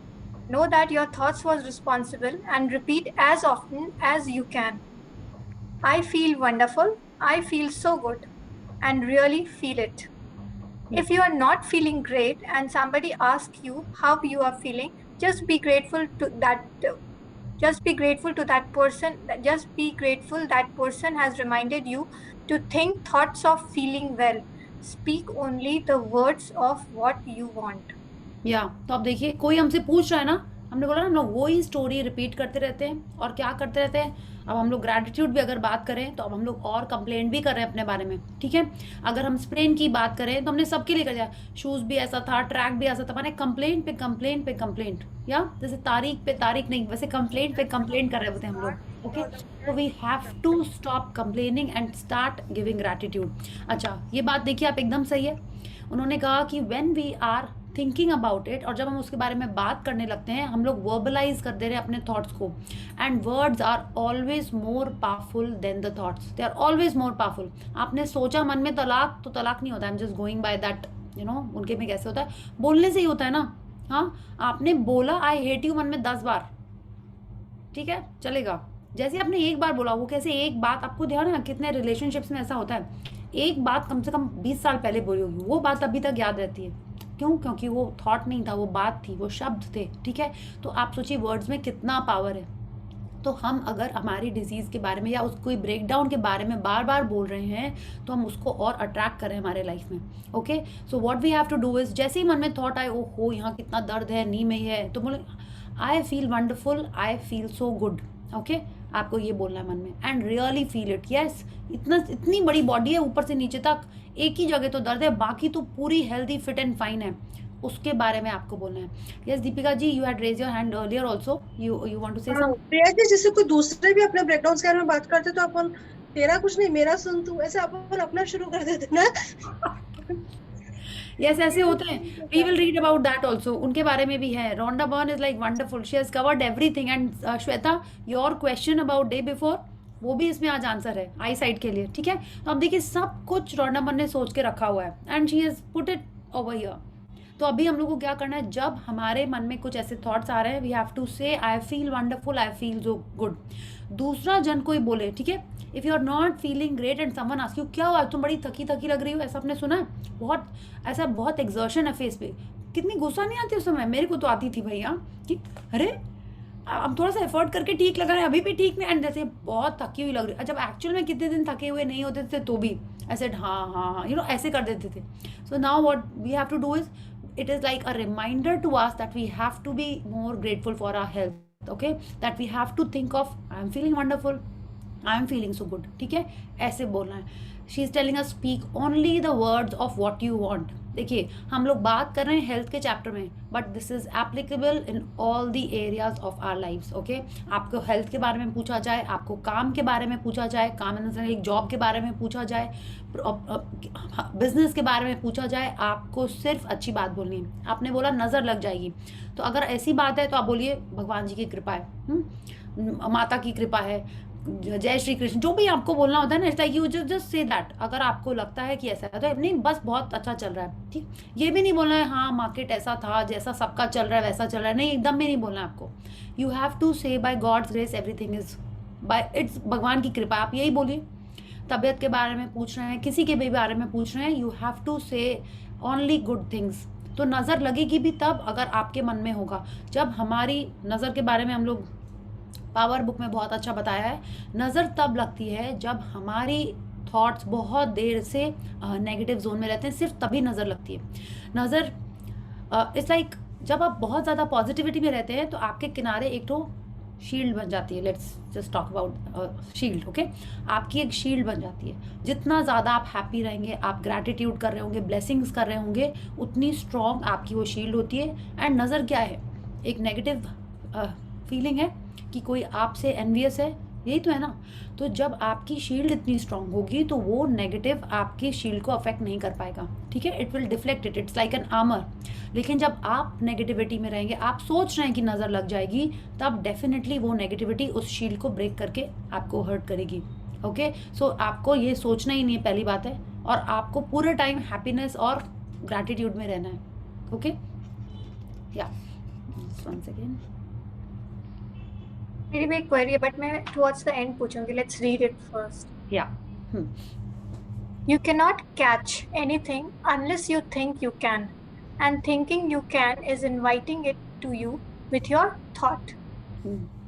Know that your thoughts was responsible and repeat as often as you can. I feel wonderful, I feel so good, and really feel it. If you are not feeling great and somebody asks you how you are feeling, just be grateful to that. Just be grateful to that person. Just be grateful that person has reminded you to think thoughts of feeling well. Speak only the words of what you want. या तो अब देखिए कोई हमसे पूछ रहा है ना, हमने बोला ना हम लोग वही स्टोरी रिपीट करते रहते हैं और क्या करते रहते हैं। अब हम लोग ग्रैटिट्यूड भी अगर बात करें तो अब हम लोग और कंप्लेंट भी कर रहे हैं अपने बारे में, ठीक है। अगर हम स्प्रेन की बात करें तो हमने सबके लिए कर दिया, शूज़ भी ऐसा था, ट्रैक भी ऐसा था, मैंने कंप्लेंट पे कंप्लेंट पे कंप्लेंट, या जैसे तारीख पे तारीख नहीं, वैसे कंप्लेंट पे कंप्लेंट कर रहे होते हैं हम लोग, ओके। तो we have to stop complaining and start giving gratitude. अच्छा ये बात देखिए आप, एकदम सही है। उन्होंने कहा कि when we are thinking about it, और जब हम उसके बारे में बात करने लगते हैं हम लोग वर्बलाइज कर दे रहे हैं अपने थॉट्स को। And words are always more powerful than the thoughts, they are always more powerful. आपने सोचा मन में तलाक, तो तलाक नहीं होता, I am just going by that, you know, उनके में कैसे होता है, बोलने से ही होता है ना। हाँ आपने बोला आई हेट यू मन में 10 बार, ठीक है चलेगा। जैसे आपने एक बार बोला, वो कैसे एक बात, आपको ध्यान है कितने रिलेशनशिप्स में ऐसा होता है, एक बात कम से कम 20 साल पहले बोली होगी, वो बात अभी तक याद रहती है। क्यों? क्योंकि वो थॉट नहीं था, वो बात थी, वो शब्द थे, ठीक है। तो आप सोचिए वर्ड्स में कितना पावर है। तो हम अगर हमारी डिजीज़ के बारे में या उस कोई ब्रेकडाउन के बारे में बार बार बोल रहे हैं तो हम उसको और अट्रैक्ट करें हमारे लाइफ में, okay. So what we have to do is, जैसे ही मन में थॉट आए, ओ हो यहाँ कितना दर्द है, नी में है, तो बोले आई feel wonderful, I feel so good, okay. आपको ये बोलना है मन में, and really feel it. Yes, इतनी बड़ी बॉडी है ऊपर से नीचे तक, एक ही जगह तो दर्द है, बाकी तो पूरी हेल्दी फिट एंड फाइन है, उसके बारे में आपको बोलना है। Yes Deepika ji, you had raise your hand earlier also, you want to say something. Priya ji, जैसे कोई दूसरे भी अपने ब्रेकडाउन के बारे में बात करते तो अपन तेरा कुछ नहीं मेरा सुन तू, ऐसे अपन अपना शुरू कर देते ना। यस ऐसे होते हैं, we will read about that also, उनके बारे में भी है। Rhonda Byrne is like wonderful, she has covered everything. And Shweta, your question about day before, वो भी इसमें आज आंसर है आई साइड के लिए, ठीक है। तो अब देखिए सब कुछ रोंडा बर्न ने सोच के रखा हुआ है and she has put it over here. तो अभी हम लोग को क्या करना है, जब हमारे मन में कुछ ऐसे थॉट्स आ रहे हैं, we have to say I feel wonderful, I feel so good. दूसरा जन कोई बोले, ठीक है, if you are not feeling great and someone ask you क्या हुआ, तुम बड़ी थकी थकी लग रही हो, ऐसा आपने सुना है? बहुत ऐसा, बहुत एग्जर्शन है फेस पे। कितनी गुस्सा नहीं आती उस समय, मेरे को तो आती थी भैया कि अरे अब थोड़ा सा एफर्ट करके ठीक लग रहा है, अभी भी ठीक नहीं, एंड जैसे बहुत थकी हुई लग रही है। जब एक्चुअल में कितने दिन थके हुए नहीं होते थे तो भी ऐसे हाँ हाँ हाँ यू नो ऐसे कर देते थे। So now what we have to do is, it is like a reminder to us that we have to be more grateful for our health, okay, that we have to think of I am feeling wonderful, I am feeling so good, ठीक है, ऐसे बोलना है। She is telling us speak only the words of what you want. देखिए हम लोग बात कर रहे हैं हेल्थ के चैप्टर में, but this is applicable in all the areas of our lifes, okay. आपको हेल्थ के बारे में पूछा जाए, आपको काम के बारे में पूछा जाए, काम मतलब एक जॉब के बारे में पूछा जाए, बिजनेस के बारे में पूछा जाए, आपको सिर्फ अच्छी बात बोलनी है। आपने बोला नज़र लग जाएगी, तो अगर ऐसी बात है तो आप बोलिए भगवान जी की कृपा है, माता की कृपा है, जय श्री कृष्ण, जो भी आपको बोलना होता है ना, it's like you just say that. अगर आपको लगता है कि ऐसा है तो नहीं, बस बहुत अच्छा चल रहा है, ठीक। ये भी नहीं बोलना है हाँ मार्केट ऐसा था, जैसा सबका चल रहा है वैसा चल रहा है, नहीं, एकदम में नहीं बोलना है आपको। You have to say by God's grace everything is by its, भगवान की कृपा, आप यही बोलिए। तबीयत के बारे में पूछ रहे हैं, किसी के भी बारे में पूछ रहे हैं, यू हैव टू से ओनली गुड थिंग्स। तो नज़र लगेगी भी तब अगर आपके मन में होगा। जब हमारी नज़र के बारे में हम लोग पावर बुक में बहुत अच्छा बताया है, नज़र तब लगती है जब हमारी थॉट्स बहुत देर से नेगेटिव जोन में रहते हैं, सिर्फ तभी नज़र लगती है। नज़र इट्स लाइक जब आप बहुत ज़्यादा पॉजिटिविटी में रहते हैं तो आपके किनारे एक तो शील्ड बन जाती है। Let's just talk about shield, okay. आपकी एक शील्ड बन जाती है। जितना ज़्यादा आप हैप्पी रहेंगे, आप ग्रैटिट्यूड कर रहे होंगे, ब्लेसिंग्स कर रहे होंगे, उतनी स्ट्रॉन्ग आपकी वो शील्ड होती है। एंड नज़र क्या है, एक नेगेटिव फीलिंग है कि कोई आपसे एनवियस है, यही तो है ना। तो जब आपकी शील्ड इतनी स्ट्रांग होगी तो वो नेगेटिव आपकी शील्ड को अफेक्ट नहीं कर पाएगा, ठीक है, it will deflect it, it's like an armour. लेकिन जब आप नेगेटिविटी में रहेंगे, आप सोच रहे हैं कि नज़र लग जाएगी, तब डेफिनेटली वो नेगेटिविटी उस शील्ड को ब्रेक करके आपको हर्ट करेगी, ओके। सो आपको ये सोचना ही नहीं है, पहली बात है, और आपको पूरे टाइम हैप्पीनेस और ग्रैटिट्यूड में रहना है, ओके। या वन सेकेंड। मेरी भी एक क्वेरी है, बट मैं towards the end पूछूंगी. Let's read it first. Yeah. You cannot catch anything unless you think you can, and thinking you can is inviting it to you with your thought.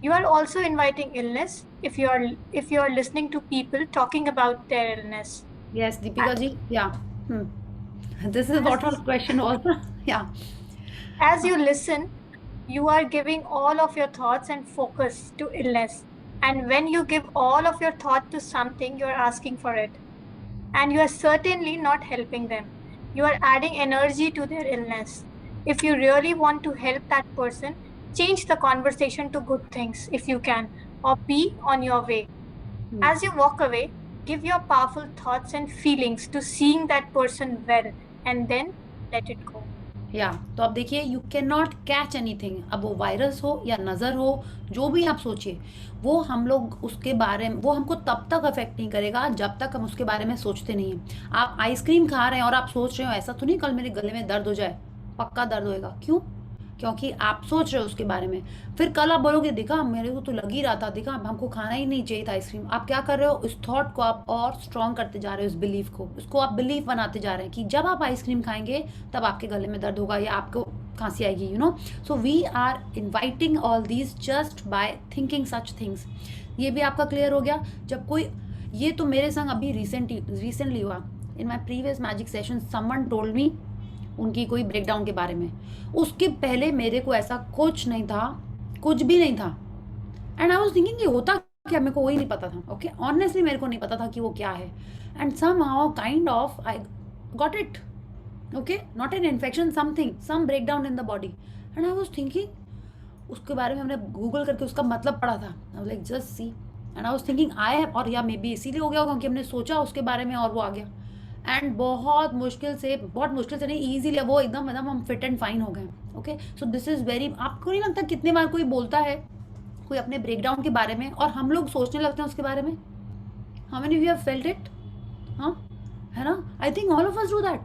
You are also inviting illness if you are listening to people talking about their illness. Yes, Deepika ji. Yeah. This is what our question was. Yeah. As you listen, you are giving all of your thoughts and focus to illness. And when you give all of your thought to something, you are asking for it. And you are certainly not helping them. You are adding energy to their illness. If you really want to help that person, change the conversation to good things if you can, or be on your way. As you walk away, give your powerful thoughts and feelings to seeing that person well, and then let it go. तो अब देखिए, you can not catch anything. अब वो virus हो या नज़र हो, जो भी आप सोचिए, वो हम लोग उसके बारे में, वो हमको तब तक अफेक्ट नहीं करेगा जब तक हम उसके बारे में सोचते नहीं हैं. आप आइसक्रीम खा रहे हैं और आप सोच रहे हो ऐसा तो नहीं कल मेरे गले में दर्द हो जाए. पक्का दर्द होएगा. क्यों? क्योंकि आप सोच रहे हो उसके बारे में. फिर कल आप बोलोगे देखा मेरे को तो लग ही रहा था, देखा हमको खाना ही नहीं चाहिए था आइसक्रीम. आप क्या कर रहे हो? उस थॉट को आप और स्ट्रॉन्ग करते जा रहे हो, उस बिलीफ को, उसको आप बिलीफ बनाते जा रहे हैं कि जब आप आइसक्रीम खाएंगे तब आपके गले में दर्द होगा या आपको खांसी आएगी, you know. So we are inviting all these just by thinking such things. ये भी आपका क्लियर हो गया. जब कोई, ये तो मेरे संग अभी रिसेंटली हुआ. In my previous magic session someone told me उनकी कोई ब्रेकडाउन के बारे में. उसके पहले मेरे को ऐसा कुछ नहीं था, कुछ भी नहीं था. एंड आई वाज थिंकिंग ये होता क्या, मेरे को वही नहीं पता था. ओके, ऑनेस्टली मेरे को नहीं पता था कि वो क्या है. And somehow kind of I got it. Okay, not an infection, something, some breakdown in the body. And I was thinking उसके बारे में, हमने गूगल करके उसका मतलब पढ़ा था. I was like just see. And I was thinking I have, और या मे बी इसीलिए हो गया क्योंकि हमने सोचा उसके बारे में और वो आ गया. एंड बहुत मुश्किल से नहीं, ईजीली वो एकदम हम फिट एंड फाइन हो गए. Okay, so this is very. आपको नहीं लगता कितने बार कोई बोलता है कोई अपने ब्रेकडाउन के बारे में और हम लोग सोचने लगते हैं उसके बारे में? How many you have felt it? हाँ, है ना? I think all of us do that.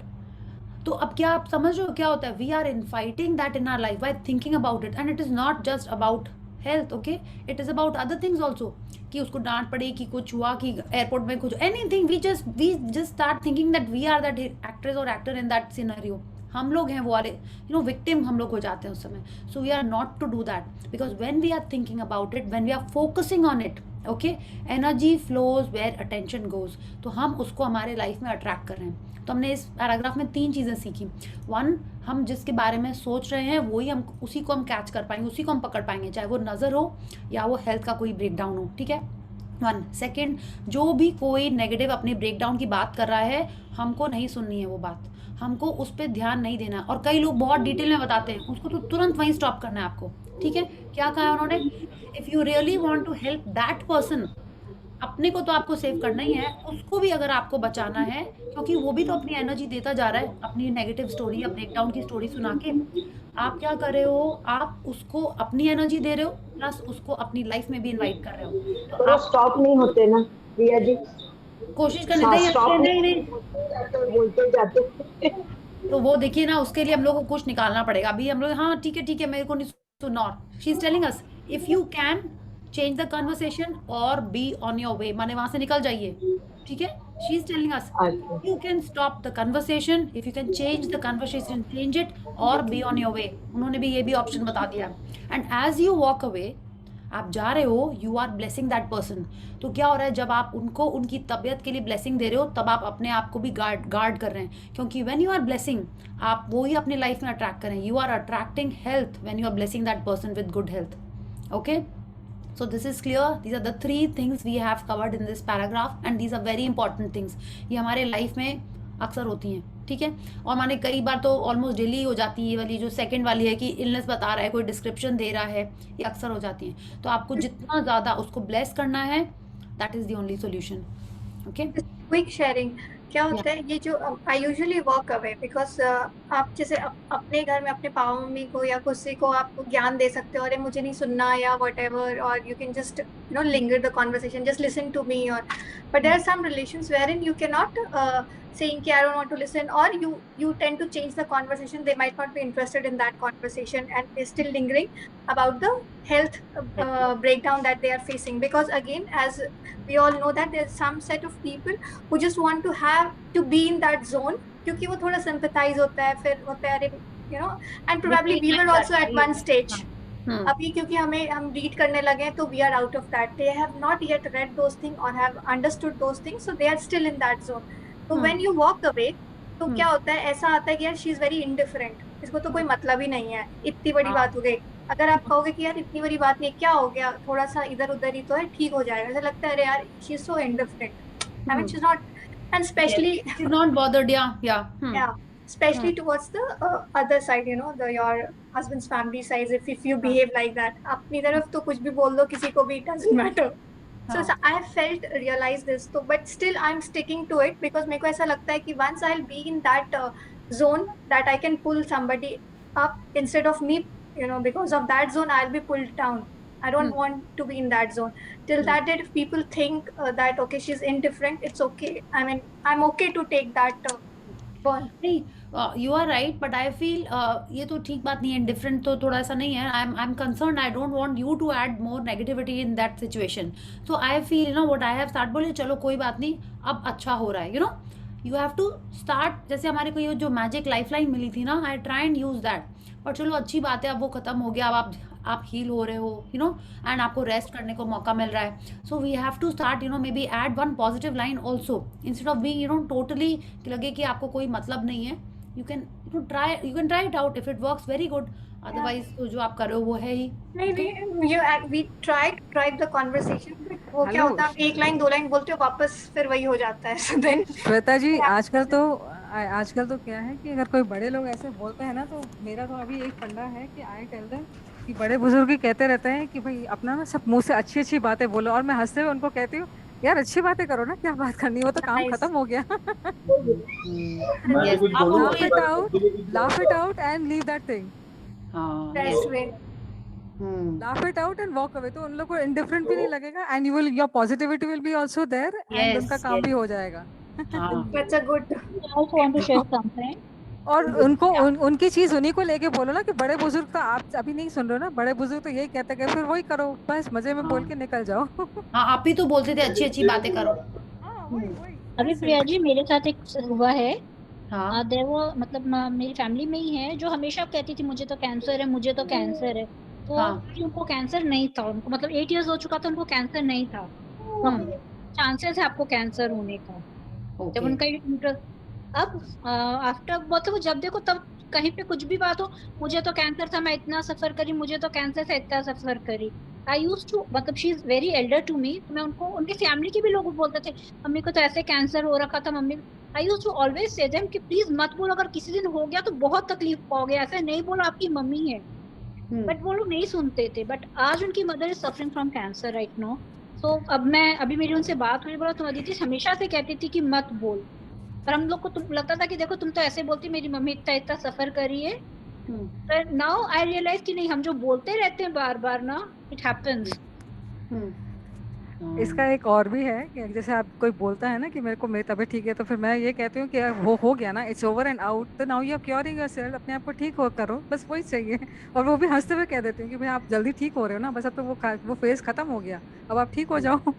तो अब क्या आप समझ रहे हो क्या होता है? We are inviting that in our life by thinking about it. And it is not just about health. Okay, it is about other things also. कि उसको डांट पड़ी, कि कुछ हुआ, कि एयरपोर्ट में कुछ, anything. We just start thinking that we are that actress और एक्टर इन दैट सिनेरियो. हम लोग हैं वो वाले, यू नो, विक्टिम हम लोग हो जाते हैं उस समय. So we are not to do that, because when we are thinking about it, when we are focusing on it, okay, energy flows where attention goes. तो हम उसको हमारे लाइफ में अट्रैक्ट कर रहे हैं. तो हमने इस पैराग्राफ में 3 चीज़ें सीखी. 1, हम जिसके बारे में सोच रहे हैं वही हम, उसी को हम कैच कर पाएंगे, उसी को हम पकड़ पाएंगे, चाहे वो नज़र हो या वो हेल्थ का कोई ब्रेकडाउन हो. ठीक है, 1. सेकेंड, जो भी कोई नेगेटिव अपने ब्रेकडाउन की बात कर रहा है, हमको नहीं सुननी है वो बात, हमको उस पर ध्यान नहीं देना. और कई लोग बहुत डिटेल में बताते हैं, उसको तो तुरंत वहीं स्टॉप करना है आपको. ठीक है, क्या कहा है उन्होंने? If you really want to help that person, अपने को तो आपको सेव करना ही है, उसको भी अगर आपको बचाना है, क्योंकि वो भी तो अपनी एनर्जी देता जा रहा है अपनी नेगेटिव स्टोरी या ब्रेकडाउन की स्टोरी सुना के. आप क्या कर रहे हो? आप उसको अपनी एनर्जी दे रहे हो, प्लस उसको अपनी लाइफ में भी इनवाइट कर रहे हो. तो आप स्टॉप नहीं होते ना प्रिया जी, कोशिश करने नहीं बोलते जाते. तो वो देखिए ना, उसके लिए हम लोग को कुछ निकालना पड़ेगा. अभी हम लोग हाँ ठीक है मेरे को नहीं सुनना. और she is telling us if you can change the conversation और बी ऑन योर वे, माने वहां से निकल जाइए. ठीक है, she is telling us you can stop the conversation, if you can change the conversation, change it और be on your way. उन्होंने भी ये भी ऑप्शन बता दिया. And as you walk away, आप जा रहे हो, you are blessing that person. तो क्या हो रहा है, जब आप उनको उनकी तबीयत के लिए ब्लेसिंग दे रहे हो, तब आप अपने आप को भी गार्ड कर रहे हैं. क्योंकि व्हेन यू आर ब्लेसिंग, आप वो ही अपनी लाइफ में अट्रैक्ट करें. You are attracting health when you are blessing that person with good health. Okay, so this is clear. These are the 3 things we have covered in this paragraph and these are very important things. ये हमारे life में अक्सर होती हैं. ठीक है, और माने कई बार तो ऑलमोस्ट डेली हो जाती है. ये वाली जो सेकंड वाली है कि इलनेस बता रहा है, कोई डिस्क्रिप्शन दे रहा है, ये अक्सर हो जाती हैं. तो आपको जितना ज़्यादा उसको ब्लेस करना है, that is the only solution. Okay, quick sharing क्या होता है, ये जो I usually walk away because आप जैसे अपने घर में अपने पापा मम्मी को या किसी को आप ज्ञान दे सकते हो, अरे मुझे नहीं सुनना या वट एवर, और you can just linger the conversation, just listen to me. और but there are some relations where in you can not saying कि I don't want to listen, or you tend to change the conversation. They might not be interested in that conversation and they're still lingering about the health breakdown that they are facing. Because again, as we all know, that there's some set of people who just want to be in that zone, क्योंकि वो थोड़ा sympathize होता है, फिर होता है अरे, you know, and probably we were also at one stage. अभी क्योंकि हम रीड करने लगे हैं तो we are out of that. They have not yet read those things or have understood those things, so they are still in that zone. So when you walk away, तो क्या होता है, ऐसा आता है कि यार she is very indifferent, इसको तो कोई मतलब ही नहीं है, इतनी बड़ी बात हो गई. अगर आप कहोगे कि यार इतनी बड़ी बात नहीं, क्या हो गया, थोड़ा सा इधर उधर ही तो है, ठीक हो जाएगा, ऐसा लगता है अरे यार she is so indifferent. I mean she's not, and especially she's not bothered. Yeah. Especially towards the other side, you know, your husband's family side. If you behave like that, अपनी तरफ तो कुछ भी बोल दो किसी को भी, it doesn't matter. So I have realized this, so but still I'm sticking to it because मेरे को ऐसा लगता है कि once I'll be in that zone that I can pull somebody up instead of me, you know, because of that zone I'll be pulled down. I don't want to be in that zone. Till that day, if people think that okay, she's indifferent, it's okay. I mean, I'm okay to take that burn. नहीं, you are right, but I feel ये तो ठीक बात नहीं है. Indifferent तो थोड़ा सा नहीं है. I'm concerned. I don't want you to add more negativity in that situation. So I feel, you know what I have start बोले चलो कोई बात नहीं, अब अच्छा हो रहा है. You know, you have to start. जैसे हमारे को ये जो magic lifeline मिली थी ना, I try and use that. पर चलो अच्छी बात है, अब वो खत्म हो गया, अब आप हील हो रहे हो, यू नो, एंड आपको रेस्ट करने को मौका मिल रहा है. So we have to start, you know, maybe add one positive line also instead of being, you know, totally लगे कि आपको कोई मतलब नहीं है. You can try it out. If it works very good, otherwise तो जो आप कर रहे हो वो है ही. नहीं, वी ट्राइड द कन्वर्सेशन. वो क्या होता है, एक लाइन दो लाइन बोलते हो, वापस फिर वही हो जाता है. सो देन श्वेता जी, आजकल तो क्या है कि अगर कोई बड़े लोग ऐसे बोलते हैं ना, तो मेरा तो अभी एक फंडा है कि आई टेल देम कि बड़े बुजुर्ग ही कहते रहते हैं कि भाई अपना ना सब मुंह से अच्छी अच्छी बातें बोलो, और मैं हंसते हुए उनको कहती हूँ यार अच्छी बातें करो ना, क्या बात करनी, वो तो काम खत्म हो गया. Laugh it out and leave that thing. Laugh it out and walk away. तो उन लोग को indifferent भी नहीं लगेगा, and your positivity will be also there, and उनका काम भी हो जाएगा. That's a good. I also want to share something. और उनको उनकी चीज उन्हीं को लेके बोलो ना कि बड़े बुजुर्ग तो आप अभी नहीं सुन रहे हो ना, बड़े बुजुर्ग तो यही कहते हैं, फिर वही करो, बस मजे में बोल के निकल जाओ. हाँ, आप ही तो बोलते थे अच्छी अच्छी बातें करो. अभी प्रिया जी मेरे साथ एक हुआ है. हाँ, वो मतलब मेरी फैमिली में ही है जो हमेशा कहती थी मुझे तो कैंसर है, मुझे तो कैंसर है. तो उनको कैंसर नहीं था, उनको मतलब 8 इयर्स हो चुका था, उनको कैंसर नहीं था. चांसेस है आपको कैंसर होने का. जब उनका इंटरेस्ट अब आफ्टर मतलब जब देखो तब कहीं पे कुछ भी बात हो, मुझे तो कैंसर था, मैं इतना सफर करी, मुझे तो कैंसर से इतना सफर करी. आई यूज टू मतलब she is very elder to me. मैं उनको, उनकी फैमिली के भी लोग बोलते थे मम्मी को तो ऐसे कैंसर हो रखा था, mummy. I use to always say them कि प्लीज मत बोलो, अगर किसी दिन हो गया तो बहुत तकलीफ पाओगे, ऐसे नहीं बोलो आपकी मम्मी है. बट वो लोग नहीं सुनते थे. बट आज उनकी mother is suffering from cancer right now. तो अभी मेरी उनसे बात हुई, बोला तुम अदिति हमेशा से कहती थी कि मत बोल, पर हम लोग को तुम लगता था कि देखो तुम तो ऐसे बोलती, मेरी मम्मी इतना सफर करी है. नाउ आई रियलाइज कि नहीं, हम जो बोलते रहते हैं बार बार ना, इट हैपेंस. इसका एक और भी है कि जैसे आप कोई बोलता है ना कि मेरे को मेरी तबीयत ठीक है, तो फिर मैं ये कहती हूँ कि वो हो गया ना, इट्स ओवर एंड आउट, तो now you are curing yourself, अपने आप को ठीक हो करो, बस वही चाहिए. और वो भी हंसते हुए कह देती हूँ कि भाई आप जल्दी ठीक हो रहे हो ना, बस अब तो वो फेज खत्म हो गया, अब आप ठीक हो जाओ.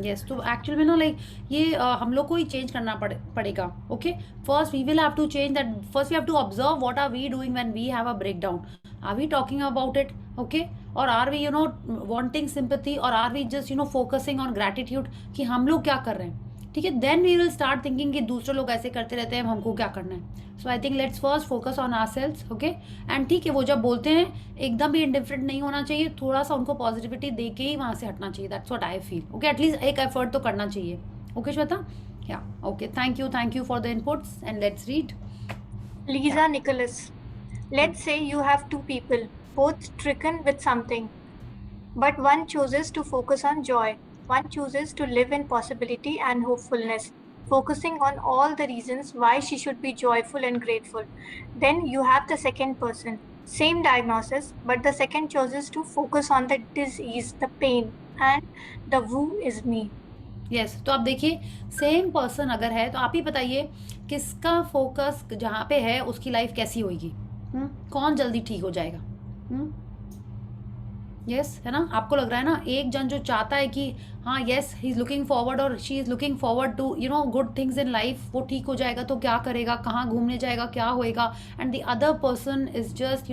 यस, तो एक्चुअल में ना लाइक ये हम लोग को ही चेंज करना पड़ेगा. Okay, first we will have to change that. First we have to observe what are we doing when we have a breakdown. Are we talking about it? Okay, और are we, you know, wanting sympathy, और are we just, you know, focusing on gratitude कि हम लोग क्या कर रहे हैं. ठीक है, then we will start thinking कि दूसरे लोग ऐसे करते रहते हैं, हमको क्या करना है. So I think let's first focus on ourselves. Okay, and ठीक है, वो जब बोलते हैं एकदम भी इंडिफरेंट नहीं होना चाहिए, थोड़ा सा उनको पॉजिटिविटी दे के ही वहाँ से हटना चाहिए. That's what I feel. Okay, at least एक एफर्ट तो करना चाहिए. ओके श्वेता? या okay, thank you for the inputs, and let's read. Lisa Nicholas. Let's say you have two people, both stricken with something, but one chooses to focus on joy. One chooses to live in possibility and hopefulness, focusing on all the reasons why she should be joyful and grateful. Then you have the second person, same diagnosis, but the second chooses to focus on the disease, the pain, and the woo is me. Yes तो आप देखिए same person अगर है तो आप ही बताइए किसका focus जहाँ पे है उसकी लाइफ कैसी होगी। कौन जल्दी ठीक हो जाएगा। यस है ना, आपको लग रहा है ना एक जन जो चाहता है कि हाँ yes he is looking forward और she is looking forward to good things in life, वो ठीक हो जाएगा तो क्या करेगा, कहाँ घूमने जाएगा, क्या होएगा, and the other person is just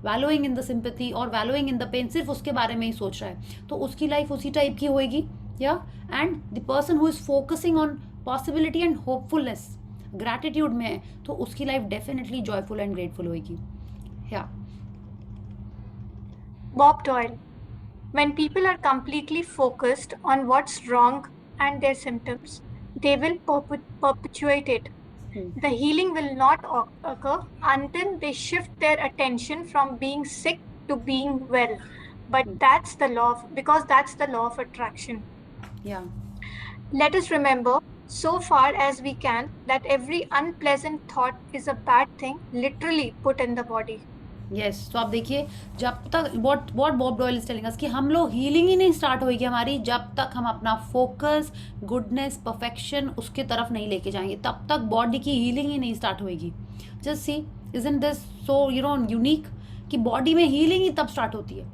wallowing in the sympathy और वैलोइंग इन द पेन, सिर्फ उसके बारे में ही सोच रहा है, तो उसकी लाइफ उसी टाइप की होएगी। या and the person who is focusing on possibility and hopefulness, gratitude में है, तो उसकी life definitely joyful and grateful होएगी। या Bob Doyle. When people are completely focused on what's wrong and their symptoms, they will perpetuate it. The healing will not occur until they shift their attention from being sick to being well. But that's the law because that's the law of attraction. Yeah. Let us remember, so far as we can, that every unpleasant thought is a bad thing literally put in the body. Yes तो आप देखिए जब तक what Bob Doyle is telling us कि हम लोग healing ही नहीं start होगी हमारी जब तक हम अपना फोकस गुडनेस परफेक्शन उसके तरफ नहीं लेके जाएंगे, तब तक बॉडी की हीलिंग ही नहीं स्टार्ट होगी। Just see isn't this so unique कि बॉडी में हीलिंग ही तब स्टार्ट होती है।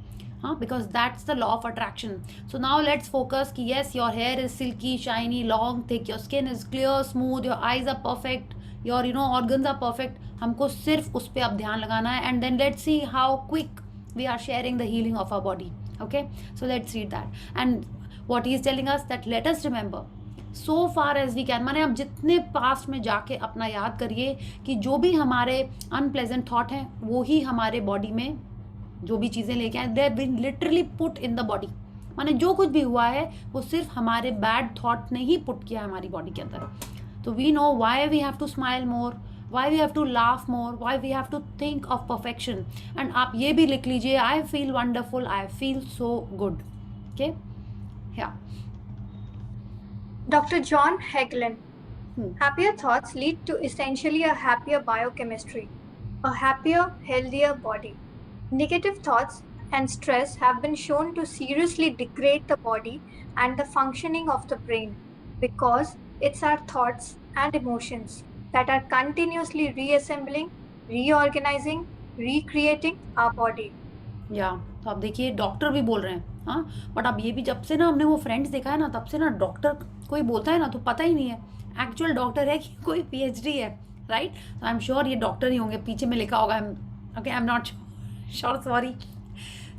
हाँ, because that's the law of attraction. So now let's focus कि yes your hair is silky shiny long thick, your skin is clear smooth, your eyes are perfect, your organs are perfect. हमको सिर्फ उस पर अब ध्यान लगाना है and then let's see how quick we are sharing the healing of our body. Okay, so let's read that and what he is telling us that let us remember so far as we can, माने आप जितने past में जाके अपना याद करिए कि जो भी हमारे अनप्लेजेंट थॉट हैं वो ही हमारे बॉडी में जो भी चीज़ें लेके आए they have been literally put in the body. माने जो कुछ भी हुआ है वो सिर्फ हमारे बैड थॉट ने ही पुट किया है हमारी बॉडी के अंदर। तो we know why we have to smile more, why we have to laugh more, why we have to think of perfection, and आप ये भी लिख लीजिए I feel wonderful, I feel so good. Okay, yeah. Dr. John Hagelin. Happier thoughts lead to essentially a happier biochemistry, a happier, healthier body. Negative thoughts and stress have been shown to seriously degrade the body and the functioning of the brain because it's our thoughts and emotions that are continuously reassembling, reorganizing, recreating our body. या तो आप देखिए doctor भी बोल रहे हैं, हाँ, but अब ये भी जब से ना हमने वो फ्रेंड्स देखा है ना तब से ना डॉक्टर कोई बोलता है ना तो पता ही नहीं है एक्चुअल डॉक्टर है कि कोई पीएचडी है, राइट। तो आई एम श्योर ये डॉक्टर ही होंगे, पीछे में लिखा होगा, okay I am not sure, sorry.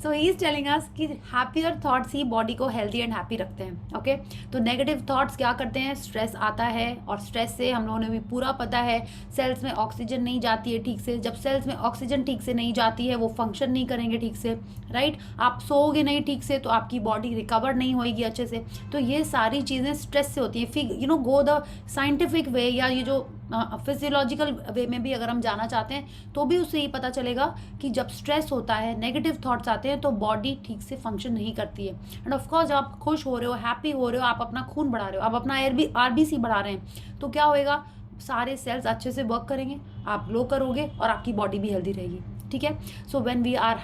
So he is telling us कि हैप्पियर थॉट्स ही बॉडी को हेल्दी एंड हैप्पी रखते हैं। ओके, तो नेगेटिव थॉट्स क्या करते हैं, स्ट्रेस आता है और स्ट्रेस से हम लोगों ने भी पूरा पता है सेल्स में ऑक्सीजन नहीं जाती है ठीक से, जब सेल्स में ऑक्सीजन ठीक से नहीं जाती है वो फंक्शन नहीं करेंगे ठीक से, राइट। आप सोओगे नहीं ठीक से तो आपकी बॉडी रिकवर नहीं होएगी अच्छे से। तो ये सारी चीज़ें स्ट्रेस से होती हैं। फिर गो द साइंटिफिक वे या ये जो फिजियोलॉजिकल वे में भी अगर हम जाना चाहते हैं तो भी उससे ये पता चलेगा कि जब स्ट्रेस होता है नेगेटिव थॉट्स आते हैं तो बॉडी ठीक से फंक्शन नहीं करती है। एंड ऑफ कोर्स आप खुश हो रहे हो, हैप्पी हो रहे हो, आप अपना खून बढ़ा रहे हो, आप अपना आरबीसी बढ़ा रहे हैं, तो क्या होएगा, सारे सेल्स अच्छे से वर्क करेंगे, आप ग्लो करोगे और आपकी बॉडी भी हेल्दी रहेगी। ठीक है, so when we are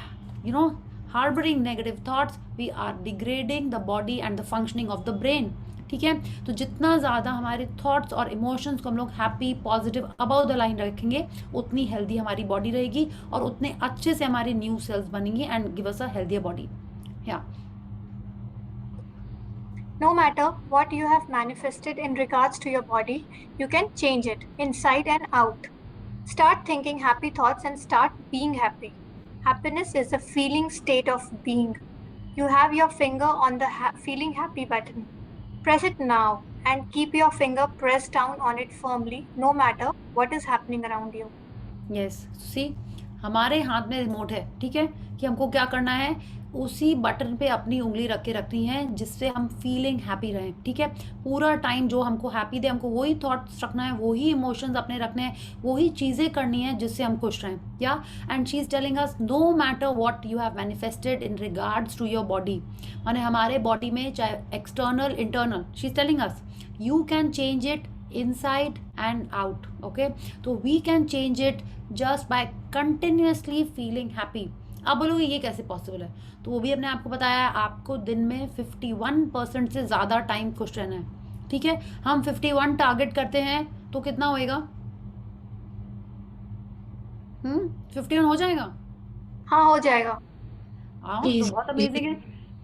harbouring negative thoughts we are degrading the body and the functioning of the brain. ठीक है, तो जितना ज़्यादा हमारे थॉट्स और इमोशंस को हम लोग happy positive about the line रखेंगे उतनी हेल्दी हमारी बॉडी रहेगी और उतने अच्छे से हमारे न्यू सेल्स बनेंगे and give us a healthier body. या No matter what you have manifested in regards to your body, you can change it inside and out. Start thinking happy thoughts and start being happy. Happiness is a feeling state of being. You have your finger on the feeling happy button. Press it now and keep your finger pressed down on it firmly, no matter what is happening around you. Yes, see, हमारे हाथ में remote है, ठीक है, कि हमको क्या करना है, उसी बटन पे अपनी उंगली रख के रखनी है जिससे हम फीलिंग हैप्पी रहें। ठीक है, पूरा टाइम जो हमको हैप्पी दे, हमको वही थॉट्स रखना है, वही इमोशंस अपने रखने हैं, वही चीज़ें करनी है जिससे हम खुश रहें। Yeah and she is telling us no matter what you have manifested in regards to your body, माने हमारे बॉडी में चाहे external internal, she is telling us you can change it inside and out. Okay, तो we can change it just by continuously feeling happy. आप बोलोगे ये कैसे possible है, तो वो भी अपने आपको बताया, आपको दिन में 51% से ज़्यादा टाइम खुश रहना है। ठीक है, हम 51 टारगेट करते हैं तो कितना होएगा? 51 हो जाएगा? हाँ हो जाएगा। हाँ तो बहुत अमेजिंग है,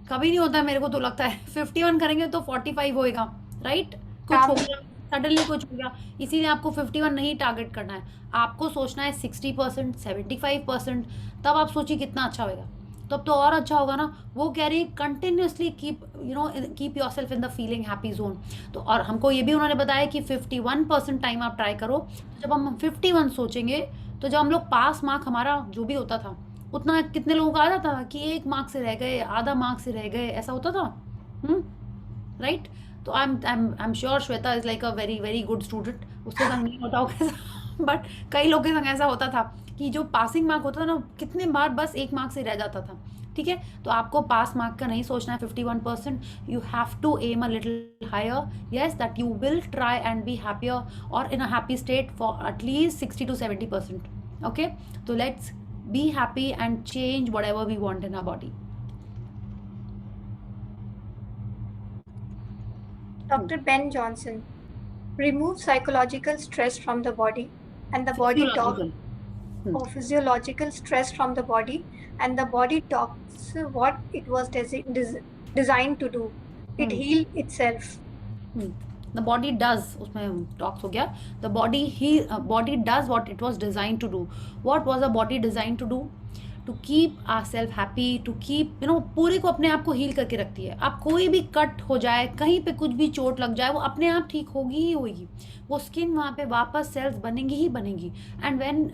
कभी नहीं होता है मेरे को तो लगता है 51 करेंगे तो 45 होएगा, राइट? कुछ हाँ। हो गया, सडनली कुछ हो गया, इसीलिए आपको 51 नहीं टारगेट करना है, आपको सोचना है 60%, 75%, तब आप सोचिए कितना अच्छा होएगा, तब तो और अच्छा होगा ना। वो कह रही है continuously keep your self in the feeling happy zone. तो और हमको ये भी उन्होंने बताया कि 51% टाइम आप ट्राई करो। तो जब हम 51 सोचेंगे तो जब हम लोग पास मार्क हमारा जो भी होता था उतना कितने लोगों का आ जाता था कि 1 मार्क से रह गए, आधा मार्क से रह गए, ऐसा होता था, राइट? तो आई am sure Shweta is like a very very good student, उसके संग नहीं होता होगा ऐसा बट कई लोगों के संग ऐसा होता था कि जो पासिंग मार्क होता था ना कितने बार बस 1 मार्क से रह जाता था, ठीक है? तो आपको पास मार्क का नहीं सोचना है 51%, you have to aim a little higher, yes that you will try and be happier और in a happy state for at least 60 to 70%, okay? So let's be happy and change whatever we want in our body. Dr. Ben Johnson, remove psychological stress from the body and the body talks, Physiological. or physiological stress from the body and the body talks what it was designed to do. It heal itself. The body does, उसमें talks हो गया, the body does what it was designed to do. What was the body designed to do? To keep ourselves happy, to keep पूरे को अपने आप को heal करके रखती है। आप कोई भी कट हो जाए, कहीं पे कुछ भी चोट लग जाए, वो अपने आप ठीक होगी ही होगी, वो स्किन वहाँ पे वापस सेल्स बनेंगी ही बनेंगी। And when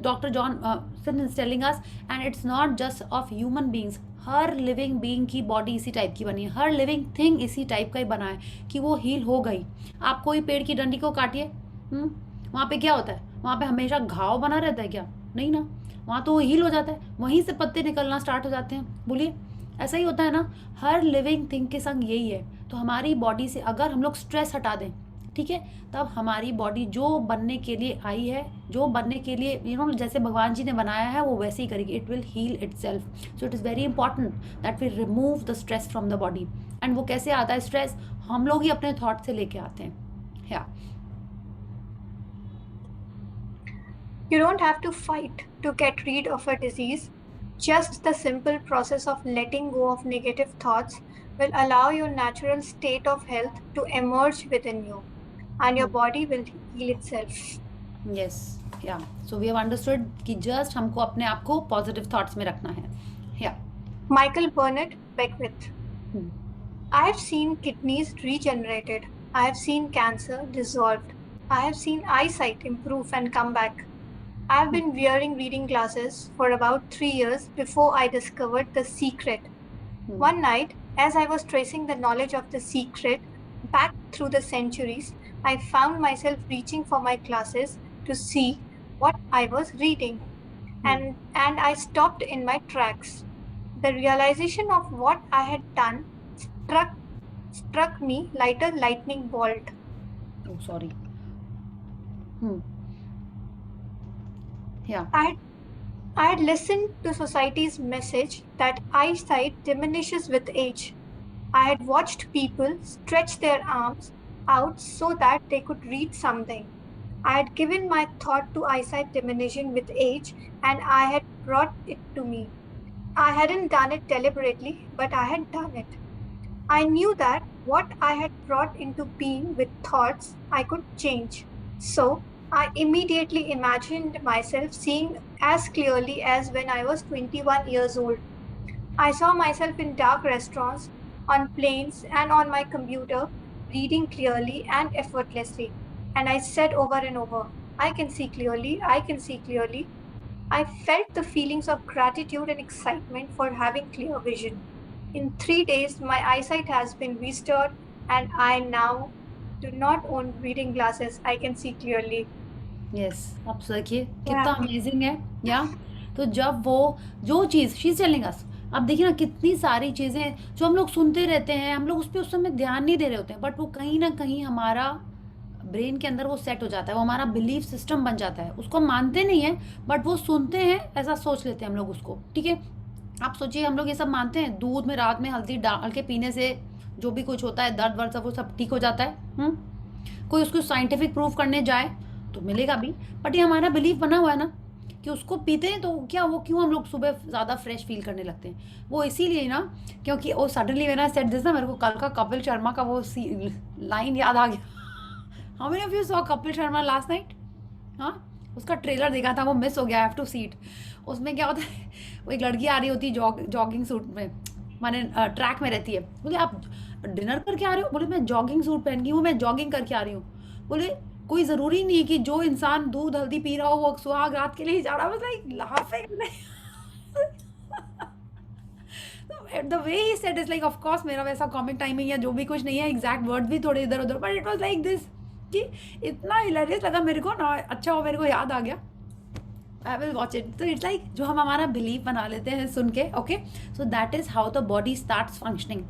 doctor Johnson is telling us, and it's not just of human beings, her living being की बॉडी इसी टाइप की बनी है, हर लिविंग थिंग इसी टाइप का ही बना है कि वो हील हो गई। आप कोई पेड़ की डंडी को काटिए, वहाँ पे क्या होता है? वहाँ पे हमेशा घाव बना रहता है क्या? नहीं ना, वहाँ तो वो हील हो जाता है, वहीं से पत्ते निकलना स्टार्ट हो जाते हैं। बोलिए, ऐसा ही होता है ना, हर लिविंग थिंग के संग यही है। तो हमारी बॉडी से अगर हम लोग स्ट्रेस हटा दें, ठीक है, तब हमारी बॉडी जो बनने के लिए आई है, जो बनने के लिए जैसे भगवान जी ने बनाया है वो वैसे ही करेगी, it will heal itself. So it is very important that we remove the stress from the body. And वो कैसे आता है स्ट्रेस? हम लोग ही अपने थॉट से लेके आते हैं। या You don't have to fight to get rid of a disease. Just the simple process of letting go of negative thoughts will allow your natural state of health to emerge within you, and your body will heal itself. Yes, yeah. So we have understood कि just हमको अपने आप को positive thoughts में रखना है। Yeah. Michael Burnett Beckwith. I have seen kidneys regenerated. I have seen cancer dissolved. I have seen eyesight improve and come back. I have been wearing reading glasses for about 3 years before I discovered the secret. One night, as I was tracing the knowledge of the secret back through the centuries, I found myself reaching for my glasses to see what I was reading. And I stopped in my tracks. The realization of what I had done struck me like a lightning bolt. Oh, sorry. Yeah. I had listened to society's message that eyesight diminishes with age. I had watched people stretch their arms out so that they could read something. I had given my thought to eyesight diminishing with age, and I had brought it to me. I hadn't done it deliberately, but I had done it. I knew that what I had brought into being with thoughts I could change. So I immediately imagined myself seeing as clearly as when I was 21 years old. I saw myself in dark restaurants, on planes, and on my computer, reading clearly and effortlessly. And I said over and over, I can see clearly, I can see clearly. I felt the feelings of gratitude and excitement for having clear vision. In 3 days, my eyesight has been restored, and I now do not own reading glasses. I can see clearly. Yes, आप देखिए कितना amazing है। या तो जब वो जो चीज़ she is telling अस, अब देखिए ना कितनी सारी चीज़ें जो हम लोग सुनते रहते हैं, हम लोग उस पर उस समय ध्यान नहीं दे रहे होते हैं, बट वो कहीं ना कहीं हमारा ब्रेन के अंदर वो सेट हो जाता है, वो हमारा बिलीफ सिस्टम बन जाता है। उसको मानते नहीं है बट वो सुनते हैं, ऐसा सोच लेते हैं हम लोग उसको, ठीक है? आप सोचिए हम लोग ये सब मानते हैं, दूध में रात में हल्दी डाल के पीने से जो भी कुछ होता है दर्द वर्द सब वो सब ठीक हो जाता है। कोई उसको साइंटिफिक प्रूफ करने जाए तो मिलेगा भी, बट ये हमारा बिलीफ बना हुआ है ना कि उसको पीते हैं तो क्या वो क्यों हम लोग सुबह ज़्यादा फ्रेश फील करने लगते हैं, वो इसीलिए ना क्योंकि वो सडनली मैंने सेट दिस ना, मेरे को कल का कपिल शर्मा का वो लाइन याद आ गया। How many of you saw Kapil Sharma last night? हाँ, उसका ट्रेलर देखा था, वो मिस हो गया, हैव टू सी इट। उसमें क्या होता है, वो एक लड़की आ रही होती है जॉगिंग सूट में, माने ट्रैक में रहती है। बोले आप डिनर करके आ रहे हो? बोले मैं जॉगिंग सूट पहन गई हूँ, मैं जॉगिंग करके आ रही हूँ। बोले कोई ज़रूरी नहीं है कि जो इंसान दूध हल्दी पी रहा हो वो सुहाग रात के लिए ही जा रहा है। Like laughing the way he said is like, of course मेरा वैसा कॉमिक टाइमिंग या जो भी कुछ नहीं है, एग्जैक्ट वर्ड भी थोड़े इधर उधर, but it was like this कि इतना हिलेरियस लगा मेरे को ना। अच्छा हो मेरे को याद आ गया, आई विल वॉच इट। तो इट्स लाइक जो हम हमारा बिलीव बना लेते हैं सुन के, okay, so that is how the body starts functioning.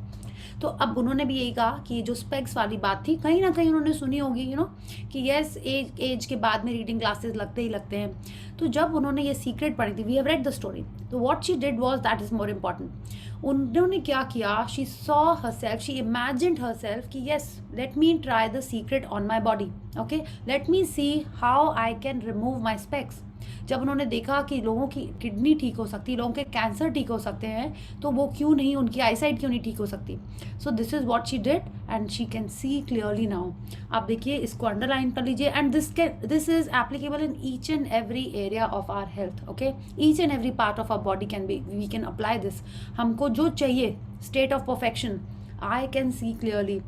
तो अब उन्होंने भी यही कहा कि जो स्पेक्स वाली बात थी कहीं ना कहीं उन्होंने सुनी होगी, यू नो, कि यस एज के बाद में रीडिंग क्लासेस लगते ही लगते हैं। तो जब उन्होंने ये सीक्रेट पढ़ी थी, we have read the story, तो what she did was, that is more important. उन्होंने क्या किया, she saw herself, she imagined herself कि yes let me try the secret on my body, okay, let me see how I can remove my specs. जब उन्होंने देखा कि लोगों की किडनी ठीक हो सकती है, लोगों के कैंसर ठीक हो सकते हैं, तो वो क्यों नहीं, उनकी आईसाइट क्यों नहीं ठीक हो सकती। So this is what she did and she can see clearly now. आप देखिए, इसको अंडरलाइन कर लीजिए, and this is applicable in each and every area of our health, okay, each and every part of our body can be, we can apply this. हमको जो चाहिए state of perfection, I can see clearly,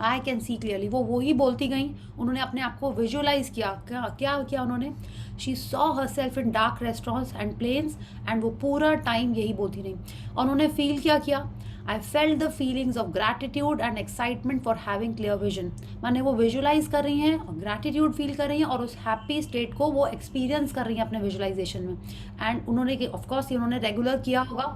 I can see clearly, वो वही बोलती गई। उन्होंने अपने आप को विजुअलाइज किया, क्या किया उन्होंने, she saw herself in dark restaurants and planes, and वो पूरा टाइम यही बोलती रही। और उन्होंने फील किया, I felt the feelings of gratitude and excitement for having clear vision. माने वो विजुअलाइज कर रही हैं और ग्रैटिट्यूड फील कर रही हैं और उस हैप्पी स्टेट को वो एक्सपीरियंस कर रही हैं अपने विजुअलाइजेशन में। एंड उन्होंने ऑफकोर्स ये उन्होंने रेगुलर किया होगा,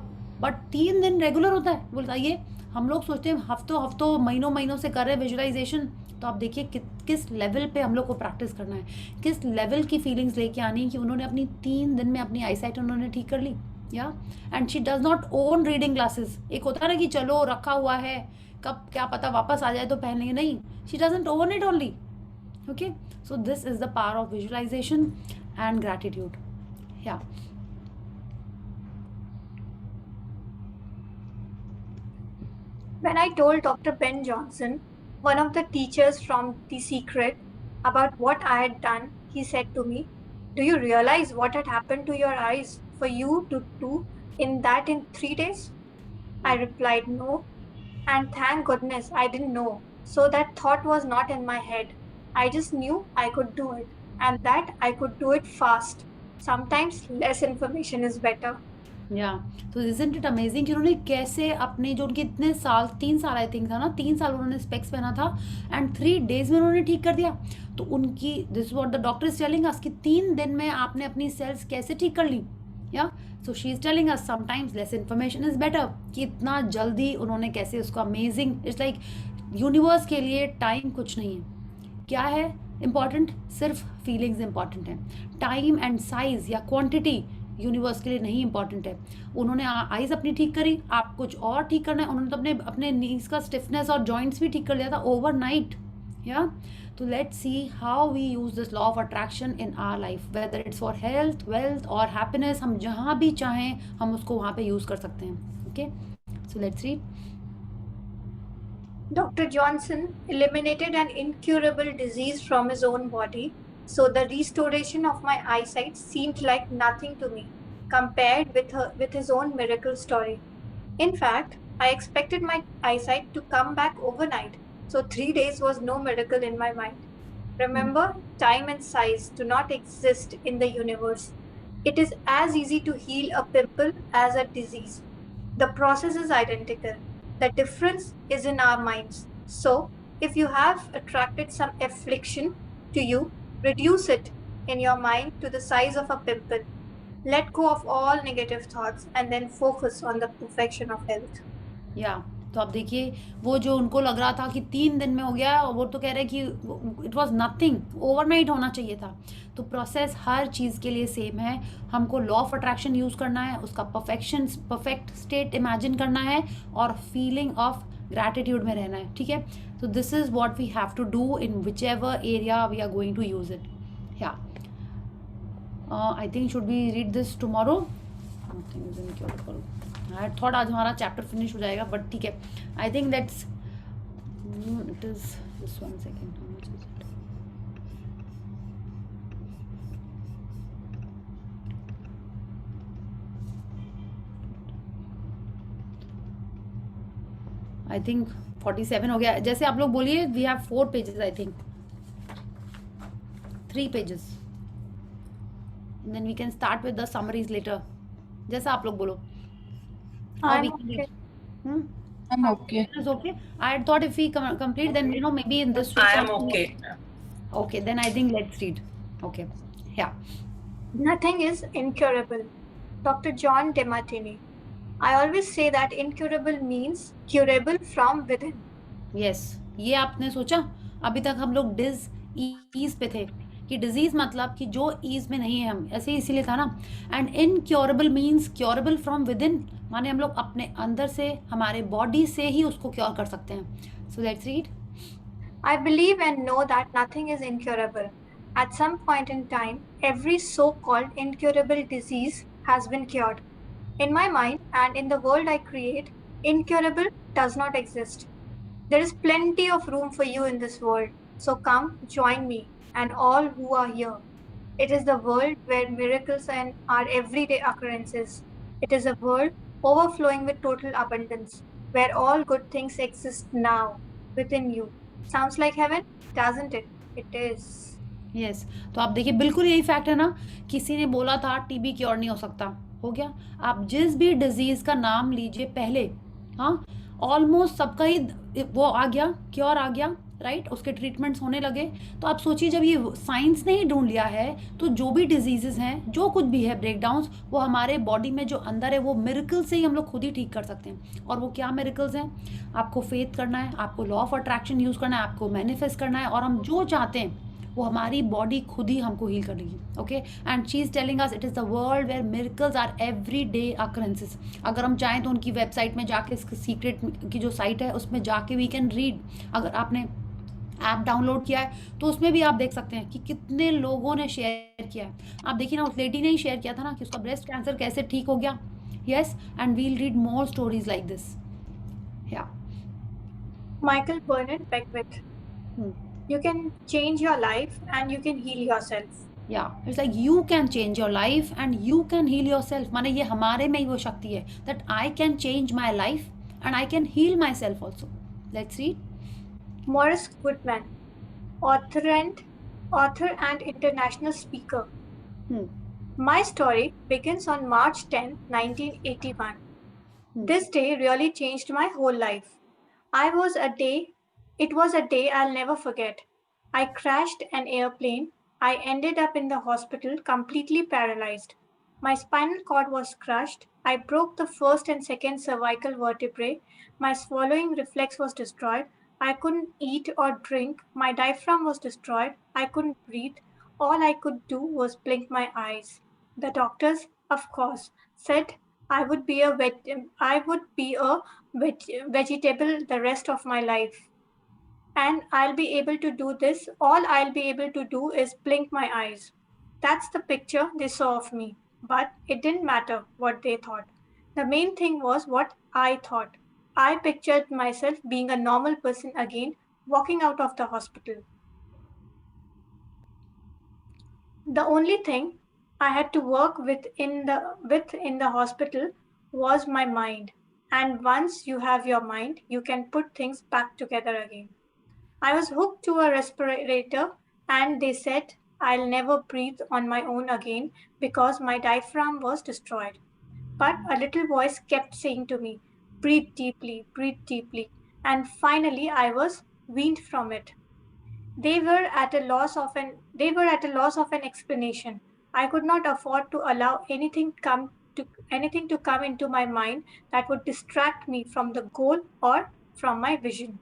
बट 3 दिन रेगुलर होता है? बताइए, हम लोग सोचते हैं हफ्तों महीनों से कर रहे हैं विजुअलाइजेशन, तो आप देखिए किस लेवल पे हम लोग को प्रैक्टिस करना है, किस लेवल की फीलिंग्स लेके आनी है कि उन्होंने अपनी 3 दिन में अपनी आईसाइट उन्होंने ठीक कर ली। या and she does not own reading glasses. एक होता है ना कि चलो रखा हुआ है, कब क्या पता वापस आ जाए तो पहन लेंगे, नहीं, she doesn't own it only, okay. So this is the power of visualisation and gratitude. या When I told Dr. Ben Johnson, one of the teachers from The Secret, about what I had done, he said to me, "Do you realize what had happened to your eyes for you to do in 3 days?" I replied, "No, and thank goodness I didn't know. So that thought was not in my head. I just knew I could do it, and that I could do it fast. Sometimes less information is better." या तो isn't it amazing कि उन्होंने कैसे अपने जो उनके इतने साल, 3 साल आई थिंक था ना, 3 साल उन्होंने स्पेक्स पहना था एंड 3 डेज में उन्होंने ठीक कर दिया। तो उनकी this what the doctor is telling us कि 3 दिन में आपने अपनी सेल्स कैसे ठीक कर ली। या so she is telling us sometimes less information is better, कि इतना जल्दी उन्होंने कैसे उसको अमेजिंग। इट्स लाइक यूनिवर्स के लिए टाइम कुछ नहीं है। क्या है इम्पॉर्टेंट? सिर्फ फीलिंग्स इम्पॉर्टेंट हैं। टाइम एंड साइज या क्वांटिटी यूनिवर्स के लिए नहीं इंपॉर्टेंट है। उन्होंने आईज अपनी ठीक करी, आप कुछ और ठीक करना है। उन्होंने तो अपने नीज का स्टिफनेस और जॉइंट्स भी ठीक कर लिया था ओवरनाइट। या तो let's see how we use this law of attraction in our life, whether it's for health, wealth और हैप्पीनेस। हम जहाँ भी चाहें हम उसको वहाँ पे यूज कर सकते हैं। Okay, so let's read. Dr. Johnson eliminated an incurable disease from his own body, so the restoration of my eyesight seemed like nothing to me compared with his own miracle story. In fact, I expected my eyesight to come back overnight, so 3 days was no miracle in my mind. Remember, time and size do not exist in the universe. It is as easy to heal a pimple as a disease. The process is identical. The difference is in our minds. So, if you have attracted some affliction to you, reduce it in your mind to the size of a pimple. Let go of all negative thoughts and then focus on the perfection of health. या तो आप देखिए, वो जो उनको लग रहा था कि 3 दिन में हो गया, और वो तो कह रहे कि इट वाज नथिंग, ओवरनाइट होना चाहिए था। तो प्रोसेस हर चीज़ के लिए सेम है। हमको लॉ ऑफ अट्रैक्शन यूज़ करना है, उसका परफेक्ट स्टेट इमेजिन करना है, और फीलिंग ऑफ ग्रैटिट्यूड में रहना है, ठीक है। तो this is what we have to do in whichever area we are going to use it. Yeah I think should be read this tomorrow. I thought आज हमारा चैप्टर फिनिश हो जाएगा, बट ठीक है, I think that's it is this one second. How much is it? I think 47 हो गया। जैसे आप लोग बोलिए, we have 4 pages, I think 3 pages, then we can start with the summaries later, जैसा आप लोग बोलो। I'm okay. I'm okay. It's okay. I had thought if we complete, then maybe in this I am okay. Okay, then I think let's read. Okay, yeah. Nothing is incurable. Dr. John DeMartini. I always say that incurable means curable from within. Yes, ये आपने सोचा? अभी तक हम लोग ease पे थे कि डिजीज मतलब कि जो ईज में नहीं है, हम ऐसे ही इसीलिए था ना। And incurable means curable from with in, माने हम लोग अपने अंदर से, हमारे बॉडी से ही उसको क्योर कर सकते हैं। सो let's read. I believe and know that nothing is incurable. At some point in time, every so-called incurable disease has been cured. In my mind and in the world I create, incurable does not exist. There is plenty of room for you in this world. So come, join me and all who are here. It is the world where miracles are everyday occurrences. It is a world overflowing with total abundance, where all good things exist now within you. Sounds like heaven, doesn't it? It is. Yes. तो आप देखिए, बिल्कुल यही fact है ना। किसी ने बोला था टीबी क्योर नहीं हो सकता, हो गया। आप जिस भी डिजीज का नाम लीजिए पहले, हाँ, ऑलमोस्ट सबका ही वो आ गया, क्योर आ गया, राइट। उसके ट्रीटमेंट्स होने लगे। तो आप सोचिए, जब ये साइंस ने ही ढूंढ लिया है, तो जो भी डिजीजेस हैं, जो कुछ भी है ब्रेकडाउन्स, वो हमारे बॉडी में जो अंदर है, वो मिरेकल से ही हम लोग खुद ही ठीक कर सकते हैं। और वो क्या मिरेकल्स हैं? आपको फेथ करना है, आपको लॉ ऑफ अट्रैक्शन यूज करना है, आपको मैनिफेस्ट करना है, और हम जो चाहते हैं वो हमारी बॉडी खुद ही हमको हील कर लेगी। Okay, and she is telling us it is the world where miracles are every day occurrences. अगर हम चाहें तो उनकी वेबसाइट में जाके, इसकी सीक्रेट की जो साइट है उसमें जाके वी कैन रीड। अगर आपने ऐप डाउनलोड किया है तो उसमें भी आप देख सकते हैं कि कितने लोगों ने शेयर किया है। आप देखिए ना, उस लेडी ने ही शेयर किया था ना कि उसका ब्रेस्ट कैंसर कैसे ठीक हो गया। Yes, and we'll read more stories like this. या Michael Bernard Beckwith. You can change your life and you can heal yourself. Yeah, it's like you can change your life and you can heal yourself. माने ये हमारे में ही वो शक्ति है that I can change my life and I can heal myself also. Let's read. Morris Goodman, author and international speaker. My story begins on March 10, 1981. This day really changed my whole life. It was a day I'll never forget. I crashed an airplane. I ended up in the hospital completely paralyzed. My spinal cord was crushed. I broke the first and second cervical vertebrae. My swallowing reflex was destroyed. I couldn't eat or drink. My diaphragm was destroyed. I couldn't breathe. All I could do was blink my eyes. The doctors, of course, said I would be a vegetable the rest of my life. And I'll be able to do this. All I'll be able to do is blink my eyes. That's the picture they saw of me. But it didn't matter what they thought. The main thing was what I thought. I pictured myself being a normal person again, walking out of the hospital. The only thing I had to work with in the hospital was my mind. And once you have your mind, you can put things back together again. I was hooked to a respirator and they said I'll never breathe on my own again because my diaphragm was destroyed. But a little voice kept saying to me, breathe deeply, and finally I was weaned from it. They were at a loss of an explanation. I could not afford to allow anything to come into my mind that would distract me from the goal or from my vision.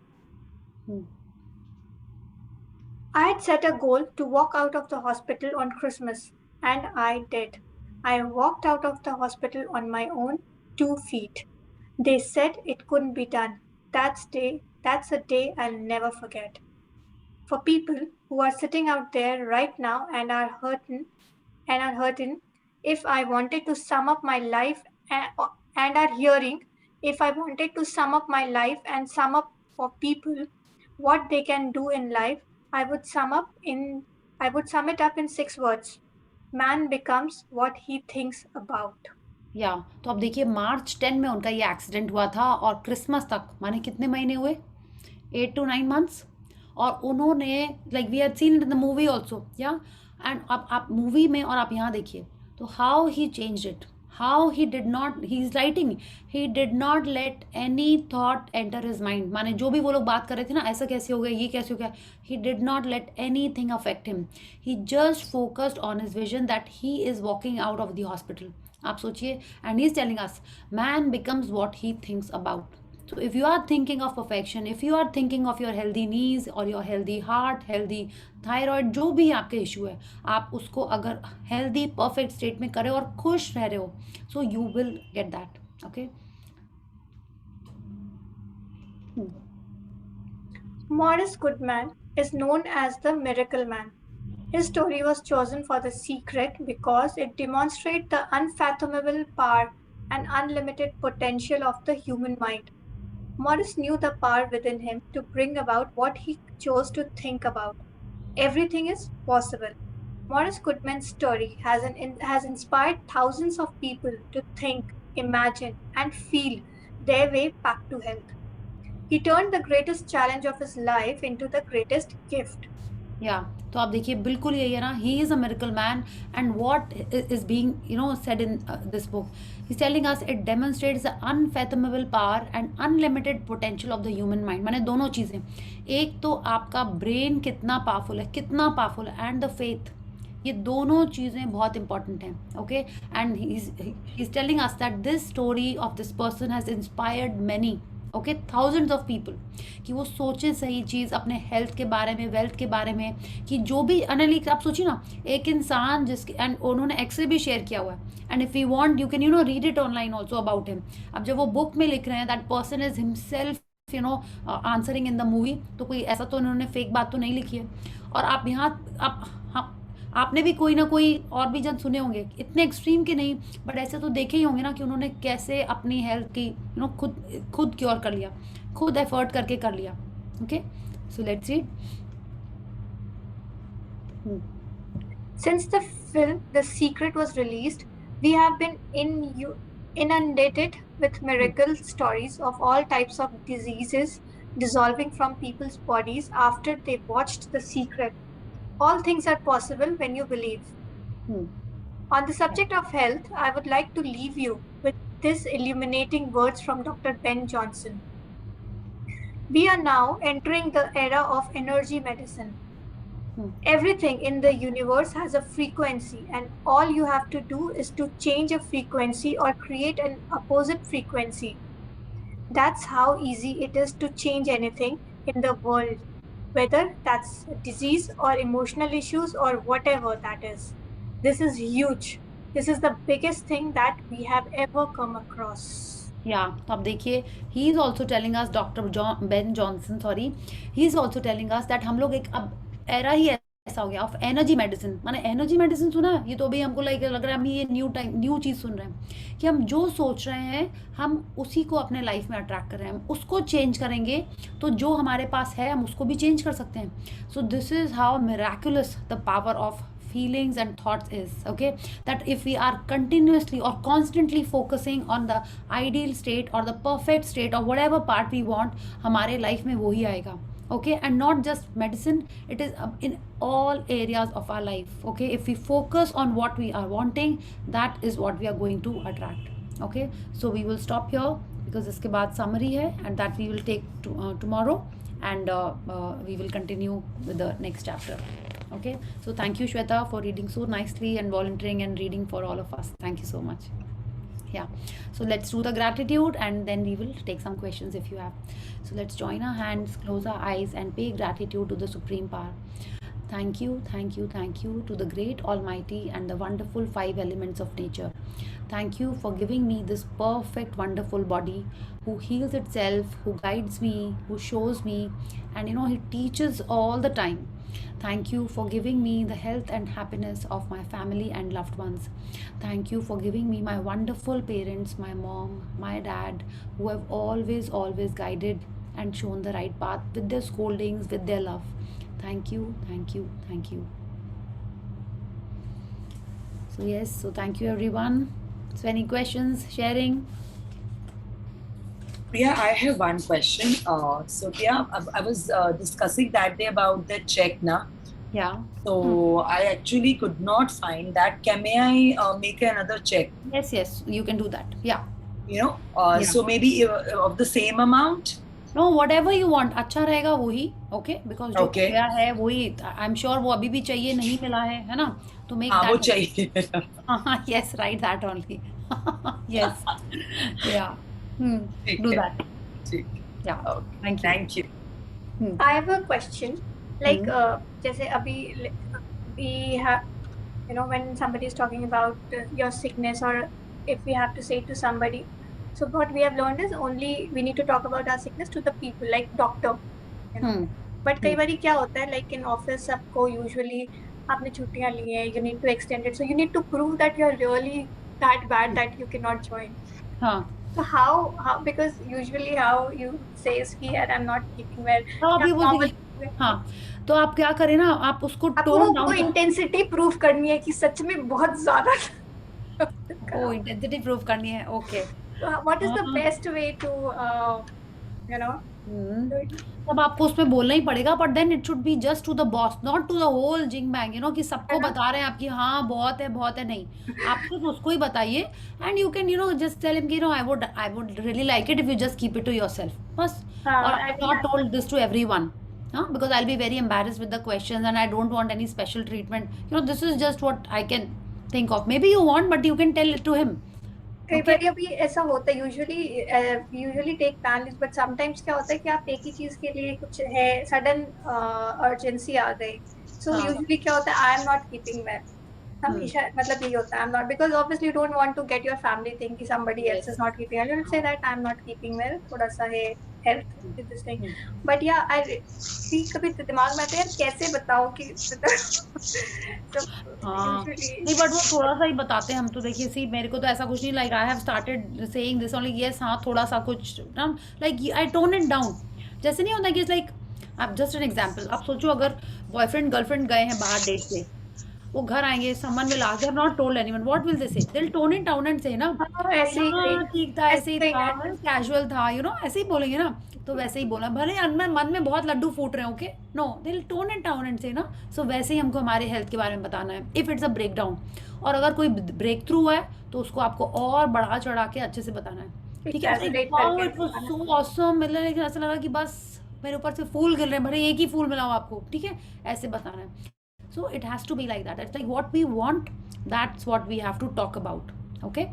I had set a goal to walk out of the hospital on Christmas, and I did. I walked out of the hospital on my own 2 feet. They said it couldn't be done. That's a day I'll never forget. For people who are sitting out there right now and are hurting, if I wanted to sum up my life and are hearing, if I wanted to sum up my life and sum up for people what they can do in life, I would sum it up in 6 words. Man becomes what he thinks about. या तो अब देखिए मार्च 10 में उनका ये accident हुआ था और क्रिसमस तक माने कितने महीने हुए 8 to 9 months और उन्होंने like we had seen in the movie also या एंड अब आप मूवी में और आप यहाँ देखिए तो how he changed it how he did not he is writing he did not let any thought enter his mind माने जो भी वो लोग बात कर रहे थे ना ऐसा कैसे हो गया ये कैसे हो गया ही did not let any thing affect him he just focused on his vision that he is walking out of the hospital आप सोचिए and he is telling us man becomes what he thinks about So if you are thinking of perfection, if you are thinking of your healthy knees or your healthy heart, healthy thyroid, जो भी आपके issue है आप उसको अगर healthy perfect state में करें और खुश रह रहे हो so you will get that. Okay. Maurice Goodman is known as the Miracle Man. His story was chosen for The Secret because it demonstrates the unfathomable power and unlimited potential of the human mind. Maurice knew the power within him to bring about what he chose to think about. Everything is possible. Maurice Goodman's story has inspired thousands of people to think, imagine, and feel their way back to health. He turned the greatest challenge of his life into the greatest gift. या तो आप देखिए बिल्कुल यही है ना he is a miracle man and what is being said in this book he is telling us it demonstrates the unfathomable power and unlimited potential of the human mind माने दोनों चीज़ें एक तो आपका ब्रेन कितना पावरफुल है and the faith ये दोनों चीज़ें बहुत इंपॉर्टेंट हैं okay and he is telling us that this story of this person has inspired many okay thousands of people कि वो सोचे सही चीज़ अपने हेल्थ के बारे में वेल्थ के बारे में कि जो भी एनालिटिक्स आप सोचिए ना एक इंसान जिसके एंड उन्होंने एक्सरे भी शेयर किया हुआ है and if you want you can read it online also about him अब जब वो बुक में लिख रहे हैं that person is himself answering in the movie तो कोई ऐसा तो उन्होंने फेक बात तो नहीं लिखी है और आप यहाँ आपने भी कोई ना कोई और भी जन सुने होंगे इतने एक्सट्रीम के नहीं बट ऐसे तो देखे ही होंगे ना कि उन्होंने कैसे अपनी हेल्थ की खुद क्योर कर लिया खुद एफर्ट करके कर लिया okay so let's read Since the film The Secret was released, we have been inundated with miracle stories of all types of diseases dissolving from people's bodies after they watched The Secret. All things are possible when you believe. On the subject of health, I would like to leave you with this illuminating words from Dr. Ben Johnson. We are now entering the era of energy medicine. Everything in the universe has a frequency, and all you have to do is to change a frequency or create an opposite frequency. That's how easy it is to change anything in the world, whether that's disease or emotional issues or whatever that is. This is huge. This is the biggest thing that we have ever come across. Yeah, तो अब देखिए he is also telling us Ben Johnson he is also telling us that हम लोग एक अब era ही ऐसा हो गया ऑफ एनर्जी मेडिसिन माने एनर्जी मेडिसिन सुना है ये तो अभी हमको लग रहा है हम ये न्यू चीज़ सुन रहे हैं कि हम जो सोच रहे हैं हम उसी को अपने लाइफ में अट्रैक्ट कर रहे हैं हम उसको चेंज करेंगे तो जो हमारे पास है हम उसको भी चेंज कर सकते हैं सो this is how miraculous the power of feelings and thoughts is okay that if we are continuously or constantly focusing on the ideal state or the perfect state or whatever part we want हमारे life में वो ही आएगा okay and not just medicine it is in all areas of our life okay if we focus on what we are wanting that is what we are going to attract okay so we will stop here because इसके बाद summary है and that we will take tomorrow and we will continue with the next chapter okay so thank you Shweta for reading so nicely and volunteering and reading for all of us thank you so much yeah so let's do the gratitude and then we will take some questions if you have so let's join our hands close our eyes and pay gratitude to the supreme power Thank you, thank you, thank you to the great Almighty and the wonderful five elements of nature. Thank you for giving me this perfect, wonderful body who heals itself, who guides me, who shows me, and he teaches all the time. Thank you for giving me the health and happiness of my family and loved ones. Thank you for giving me my wonderful parents, my mom, my dad, who have always, always guided and shown the right path with their scoldings, with their love. Thank you, thank you, thank you. So yes, so thank you everyone. So any questions, sharing? Priya, I have one question. So Priya, I was discussing that day about the check, na? Yeah. So I actually could not find that. May I make another check? Yes, you can do that. Yeah. Yeah. So maybe of the same amount? No, whatever you want. अच्छा रहेगा वही, okay? Because जो Okay. खोया है वही, I'm sure वो अभी भी चाहिए, नहीं मिला है ना? तो make that. वो चाहिए. Yes, write that only. Yes. Yeah. Do that. Yeah. Okay. Thank you. Thank you. I have a question. Like, जैसे अभी we have, when somebody is talking about your sickness, or if we have to say to somebody, so what we have learned is only we need to talk about our sickness to the people, like doctor. But कई बारी क्या होता है, like in office सबको usually आपने छुट्टियां ली हैं, you need to extend it, so you need to prove that you're really that bad that you cannot join. हाँ. So how because usually how you say is कि यार I'm not keeping well. तो अभी वो हाँ, तो आप क्या करें ना, आप उसको टोन डाउन, इंटेंसिटी प्रूव करनी है कि सच में बहुत ज्यादा इंटेंसिटी प्रूव करनी है. Okay. What is the best way to तब आपको उसमें बोलना ही पड़ेगा, but then it should be just to the boss, not to the whole jing bang, कि सबको बता रहे हैं आपकी हाँ बहुत है नहीं. आप सिर्फ उसको ही बताइए, and you can just tell him कि I would really like it if you just keep it to yourself, बस. और I have not told this to everyone, because I'll be very embarrassed with the questions and I don't want any special treatment. This is just what I can think of. Maybe you want, but you can tell it to him. कई बार अभी ऐसा होता है, usually take plan list, but sometimes क्या होता है कि आप एक ही चीज के लिए कुछ है सडन अर्जेंसी आ गई, सो यूजुअली क्या होता है I am not keeping well, हमेशा मतलब यही होता है, I am not, because obviously you don't want to get your family think कि somebody else is not keeping well, you say that I am not keeping well, थोड़ा सा है health this thing, but या आई कभी दिमाग में आता है कैसे बताओ कि नहीं, बट वो थोड़ा सा ही बताते हैं हम तो. देखिए सी, मेरे को तो ऐसा कुछ नहीं, like I have started saying this only, yes हाँ थोड़ा सा कुछ like I tone it down. जैसे नहीं होता कि इट्स लाइक, आप जस्ट एन एग्जांपल, आप सोचो अगर बॉयफ्रेंड गर्लफ्रेंड गए हैं बाहर डेट पे, वो घर आएंगे, someone will ask, they have not told anyone, what will they say, they will tone it down and say ना ऐसे ही ठीक था, ऐसे ही था, कैजुअल था, ऐसे ही बोलेंगे ना. तो वैसे ही बोला, भले मन में बहुत लड्डू फूट रहे हैं, okay, no, they will tone it down and say ना. सो वैसे ही हमको हमारे हेल्थ के बारे में बताना है if it's a breakdown. और अगर कोई ब्रेक थ्रू है तो उसको आपको और बढ़ा चढ़ा के अच्छे से बताना है, ठीक है. इट वाज सो ऑसम, मतलब ऐसा लगा कि बस मेरे ऊपर से फूल गिर रहे हैं, भले एक ही फूल मिला हो आपको, ठीक है, ऐसे बताना है. So it has to be like that. It's like what we want, that's what we have to talk about. Okay?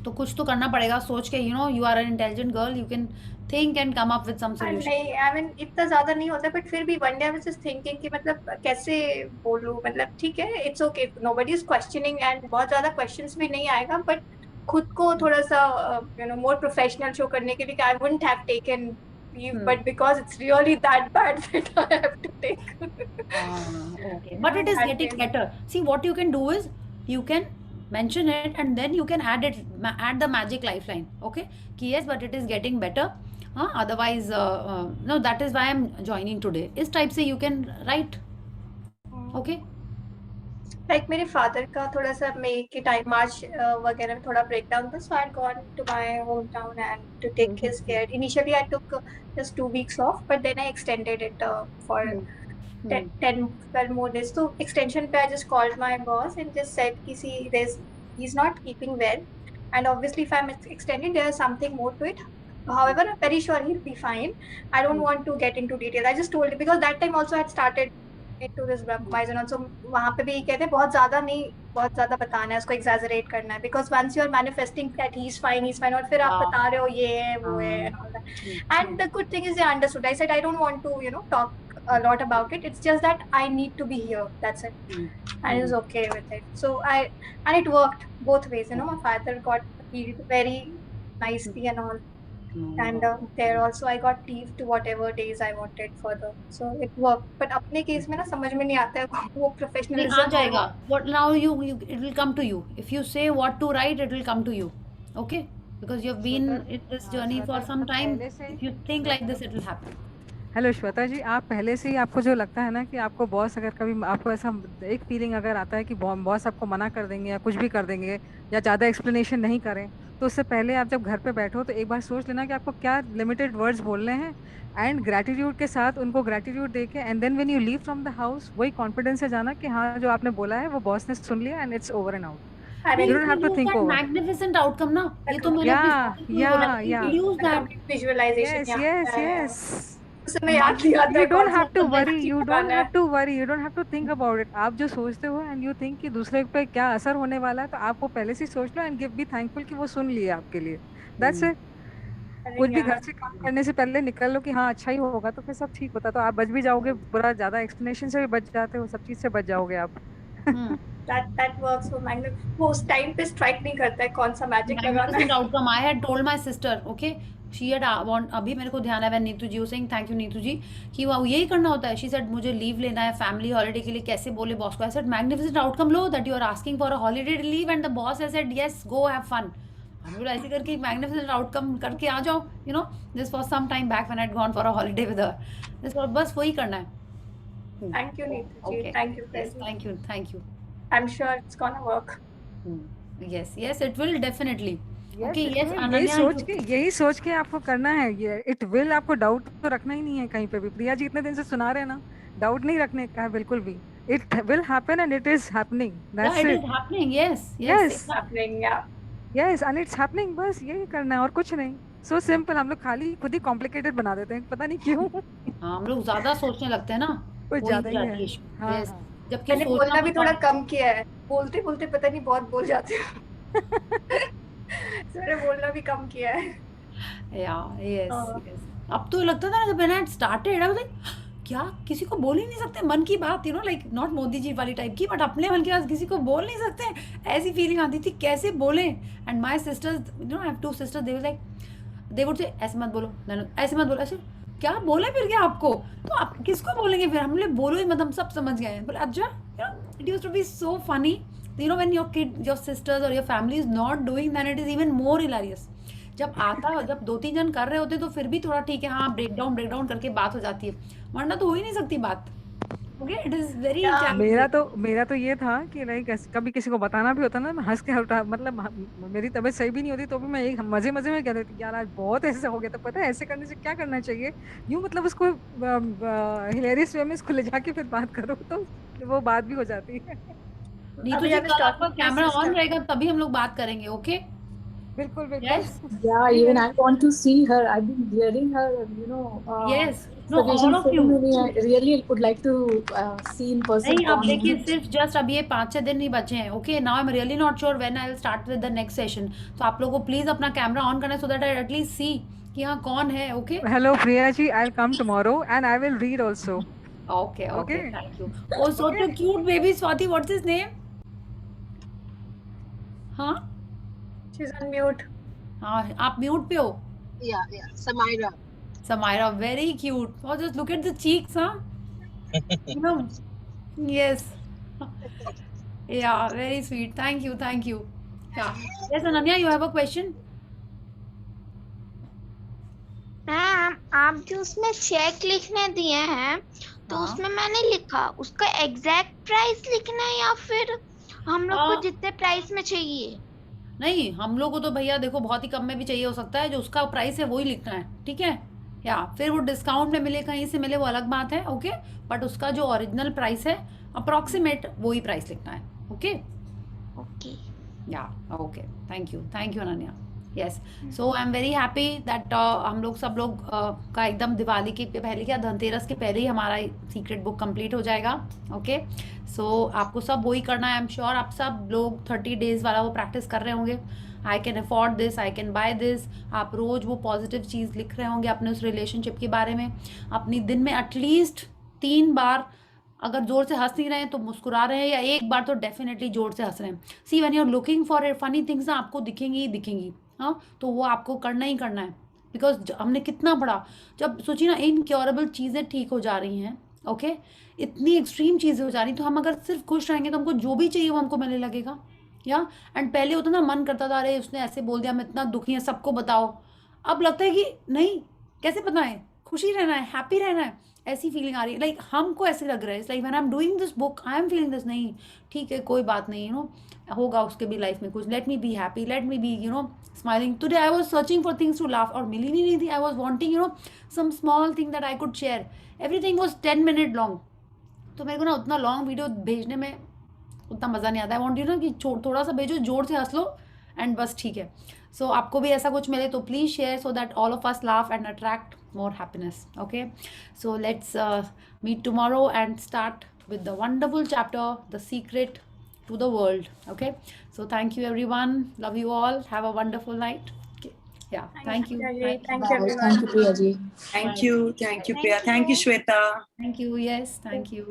तो कुछ तो करना पड़ेगा, सोच के, you are an intelligent girl, you can think and come up with some solution. नहीं, I mean इतना ज़्यादा नहीं होता, but फिर भी one day I was just thinking कि मतलब कैसे बोलूँ, मतलब ठीक है, it's okay, nobody is questioning and बहुत ज़्यादा questions भी नहीं आएगा, but खुद को थोड़ा सा more professional show करने के लिए कि I wouldn't have taken leave, but because it's really that bad that I have to take. Okay, but it is getting better. See, what you can do is you can mention it and then you can add the magic lifeline. Okay, yes, but it is getting better. Otherwise, no, that is why I'm joining today. इस type से you can write. Okay. Like मेरे father का थोड़ा सा May के time March वगैरह में थोड़ा breakdown था, so I had gone to my hometown and to take his care. Initially I took just 2 weeks off, but then I extended it for 10-12 more days. So extension पे I just called my boss and just said कि see, he's not keeping well, and obviously if I'm extending, there is something more to it. However, I'm very sure he'll be fine. I don't want to get into detail. I just told him because that time also I had started into this Brahmacomizing, so वहाँ पे भी कहते हैं बहुत ज़्यादा नहीं, बहुत ज़्यादा बताना है, उसको exaggerate करना है, because once you are manifesting that he's fine, और फिर आप बता रहे हो ये है वो है and all that. And the good thing is they understood. I said I don't want to talk a lot about it. It's just that I need to be here. That's it. And I was okay with it. So and it worked both ways. You know, my father got healed very nicely and all. And there also I got leave to whatever days I wanted further. So it worked. But अपने case में ना समझ में नहीं आता है वो नहीं, professionalism आ जाएगा. What now you it will come to you. If you say what to write, it will come to you. Okay? Because you've been in this journey for some time. If you think like this, it will happen. Hello Shweta ji, आप पहले से ही आपको जो लगता है ना कि आपको बॉस अगर कभी आपको ऐसा एक फीलिंग अगर आता है कि बॉस आपको मना कर देंगे या कुछ भी कर देंगे या ज़्यादा एक्सप्लेनेशन नहीं करें, तो उससे पहले आप जब घर पे बैठो तो एक बार सोच लेना कि आपको क्या लिमिटेड वर्ड्स बोलने हैं एंड ग्रैटिट्यूड के साथ उनको ग्रैटिट्यूड दे के and then when you leave from the house वही कॉन्फिडेंस से जाना कि हाँ जो आपने बोला है वो बॉस ने सुन लिया and it's over and out. अरे You don't have to think over. Magnificent outcome ना. ये तो मैंने use that. visualization. Yes. उसमें याद नहीं आता You है don't कौन have सा to करना worry. है, You क्या don't करना have to worry. You don't have to think about it. आप जो सोचते हो and you think कि दूसरे पे क्या असर होने वाला है, तो आप वो पहले से ही सोच लो and give be thankful कि वो सुन लिए आपके लिए. That's it. अरे कुछ भी यार, घर से काम करने से पहले निकल लो कि हाँ अच्छा ही होगा, तो फिर सब ठीक होता. तो आप बच भी जाओगे, बुरा ज़्यादा एक्सप्लेनेशन से भी बच जाते हो, सब चीज़ से बच जाओगे आप. that works for magnet. वो उस टाइम पे स्ट्राइक नहीं करता है कौन सा मैजिक लगाना है. Magnificent outcome. I had told my sister, okay, she had अभी मेरे को ध्यान है when Neetu ji was saying thank you Neetu जी कि वो यही करना होता है. She said मुझे लीव लेना है फैमिली हॉलीडे के लिए, कैसे बोले बॉस को. I said magnificent outcome low that you are asking for a holiday leave and the boss has said yes go have fun. हम लोग ऐसे करके magnificent outcome करके आ जाओ. You know this was some time back when I had gone for a holiday with her. this was बस वही करना है. Thank you Neetu ji. Okay. Thank you. Yes, Prezi. thank you. I'm sure it's gonna work. Yes it will definitely. Okay, It yes, will. Ananya, यही सोच के आपको करना है. ये इट विल आपको डाउट तो रखना ही नहीं है कहीं पे भी. प्रिया जी इतने दिन से सुना रहे हैं ना, डाउट नहीं रखने का है बिल्कुल भी. It will happen and it is happening. yeah, it is happening. Yes. It's happening. Yeah. Yes and it's happening. बस यही करना है और कुछ नहीं. So simple. हम लोग खाली खुद ही कॉम्प्लिकेटेड बना देते हैं, पता नहीं क्यों. हाँ, हम लोग ज्यादा सोचने लगते हैं ना. कुछ ज्यादा ही है. हाँ, Yes. हाँ. जबकि मैंने बोलना सोचना भी थोड़ा कम किया है. बोलते बोलते पता नहीं बहुत बोल जाते हैं. मैंने बोलना भी कम किया है. yes. अब तो लगता था ना जब मैंने स्टार्टेड आई वाज लाइक क्या किसी को बोल ही नहीं सकते मन की बात, you know like not Modi ji वाली टाइप की, बट अपने मन की बात किसी को बोल नहीं सकते. ऐसी फीलिंग आती थी कैसे बोले. And my sister's, you know I have 2 sisters, they were like they would say ऐसे मत बोलो नैनो, ऐसे मत बोलो. ऐसे क्या बोले फिर क्या आपको, तो आप किसको बोलेंगे फिर. हम बोले बोलो ही मत, हम सब समझ गए. बोले अच्छा, you know it used to be so funny. You know when your kid, your sisters or your family is not doing, then it is even more hilarious. जब आता है, जब 2-3 जन कर रहे होते तो फिर भी थोड़ा ठीक है, हाँ ब्रेक डाउन करके बात हो जाती है, वरना तो हो ही नहीं सकती बात. ओके, इट इज वेरी मेरा तो ये था कि लाइक कभी किसी को बताना भी होता ना, मैं हंस के हटा, मतलब मेरी तबीयत सही भी नहीं होती तो भी मैं एक मजे में कह देती यार आज बहुत ऐसा हो गया. तो पता है ऐसे करने से क्या करना चाहिए, यूँ मतलब उसको हिलेरियस वे में इसको ले जाके फिर बात करो तो वो बात भी हो जाती है. नीतू जी कल आपका कैमरा ऑन रहेगा तभी हम लोग बात करेंगे. ओके, बिल्कुल. Yes. Yeah, even I want to see her. I've been hearing her, you know. Yes. No, all of you. I really would like to see in person. नहीं, अब देखिए सिर्फ जस्ट अब ये 5-6 दिन ही बचे हैं. Okay, now I am really not sure when I will start with the next session. तो आप लोगों को प्लीज अपना कैमरा ऑन करना सो दैट आई एटलीस्ट सी कि हाँ कौन है. Okay, hello Priya ji, I will come tomorrow and I will read also. okay, thank you. Oh, so cute baby Swati, what's his name? हाँ, She's on mute. हाँ, आप mute पे हो. Yeah, Samaira. Samaira, very cute. Oh, just look at the cheeks, huh? You know, yes. Yeah, very sweet. Thank you. Yeah. Yes, Ananya, you have a question? Ma'am, आप जो उसमें check लिखने दिए हैं तो हाँ. उसमें मैंने लिखा उसका एग्जैक्ट प्राइस लिखना है या फिर हम लोग को जितने प्राइस में चाहिए. नहीं, हम लोग को तो भैया देखो बहुत ही कम में भी चाहिए हो सकता है, जो उसका प्राइस है वही लिखना है. ठीक है, या फिर वो डिस्काउंट में मिले कहीं से मिले वो अलग बात है. ओके, बट उसका जो ओरिजिनल प्राइस है अप्रोक्सीमेट वही प्राइस लिखना है. ओके, या okay. Thank you Ananya. Yes, so I am very happy that हम लोग सब लोग का एकदम दिवाली के पहले क्या धनतेरस के पहले ही हमारा सीक्रेट बुक कंप्लीट हो जाएगा. ओके, सो आपको सब वही करना है. आई एम श्योर आप सब लोग 30 डेज वाला वो प्रैक्टिस कर रहे होंगे. I can afford this, I can by this. आप रोज़ वो पॉजिटिव चीज़ लिख रहे होंगे अपने उस रिलेशनशिप के बारे में. अपनी दिन में एटलीस्ट 3 बार अगर जोर से हंस नहीं रहे हैं तो मुस्कुरा रहे हैं, या 1 बार तो डेफिनेटली जोर से हंस रहे हैं. See when you are looking for funny things ना, आपको दिखेंगी ही दिखेंगी. हाँ, तो वो आपको करना ही करना है. बिकॉज हमने कितना पढ़ा, जब सोचिए ना इनक्योरेबल चीज़ें ठीक हो जा रही हैं, ओके, इतनी एक्सट्रीम चीज़ें हो जा रही, तो हम अगर सिर्फ खुश रहेंगे तो हमको जो भी चाहिए वो हमको मिलने लगेगा. या एंड पहले होता ना, मन करता था अरे उसने ऐसे बोल दिया, मैं इतना दुखी है, सबको बताओ. अब लगता है कि नहीं, कैसे बताएं, खुशी रहना है, हैप्पी रहना है. ऐसी फीलिंग आ रही है, लाइक हमको ऐसे लग रहा है, like when I am doing this book I am feeling this. नहीं, ठीक है, कोई बात नहीं, यू नो, होगा उसके भी लाइफ में कुछ. Let me be happy, let me be, you know, smiling. Today I was searching for things to laugh, और मिली नहीं थी. I was wanting, you know, some small thing that I could share. Everything was 10 minute long. तो मेरे को ना उतना long video भेजने में उतना मज़ा नहीं आता. आई वांट यू ना कि थोड़ा सा भेजो, जोर से हंस लो एंड बस, ठीक है. सो आपको भी ऐसा कुछ मिले तो please share, so that all of us laugh and attract more happiness. Okay, so let's meet tomorrow and start with the wonderful chapter, The Secret to the World. Okay, so thank you everyone, love you all, have a wonderful night. Okay. Yeah, thank you. Thank you everyone. Thank you, Priya ji. Thank you Priya, thank you Shweta. Thank you, yes, thank you.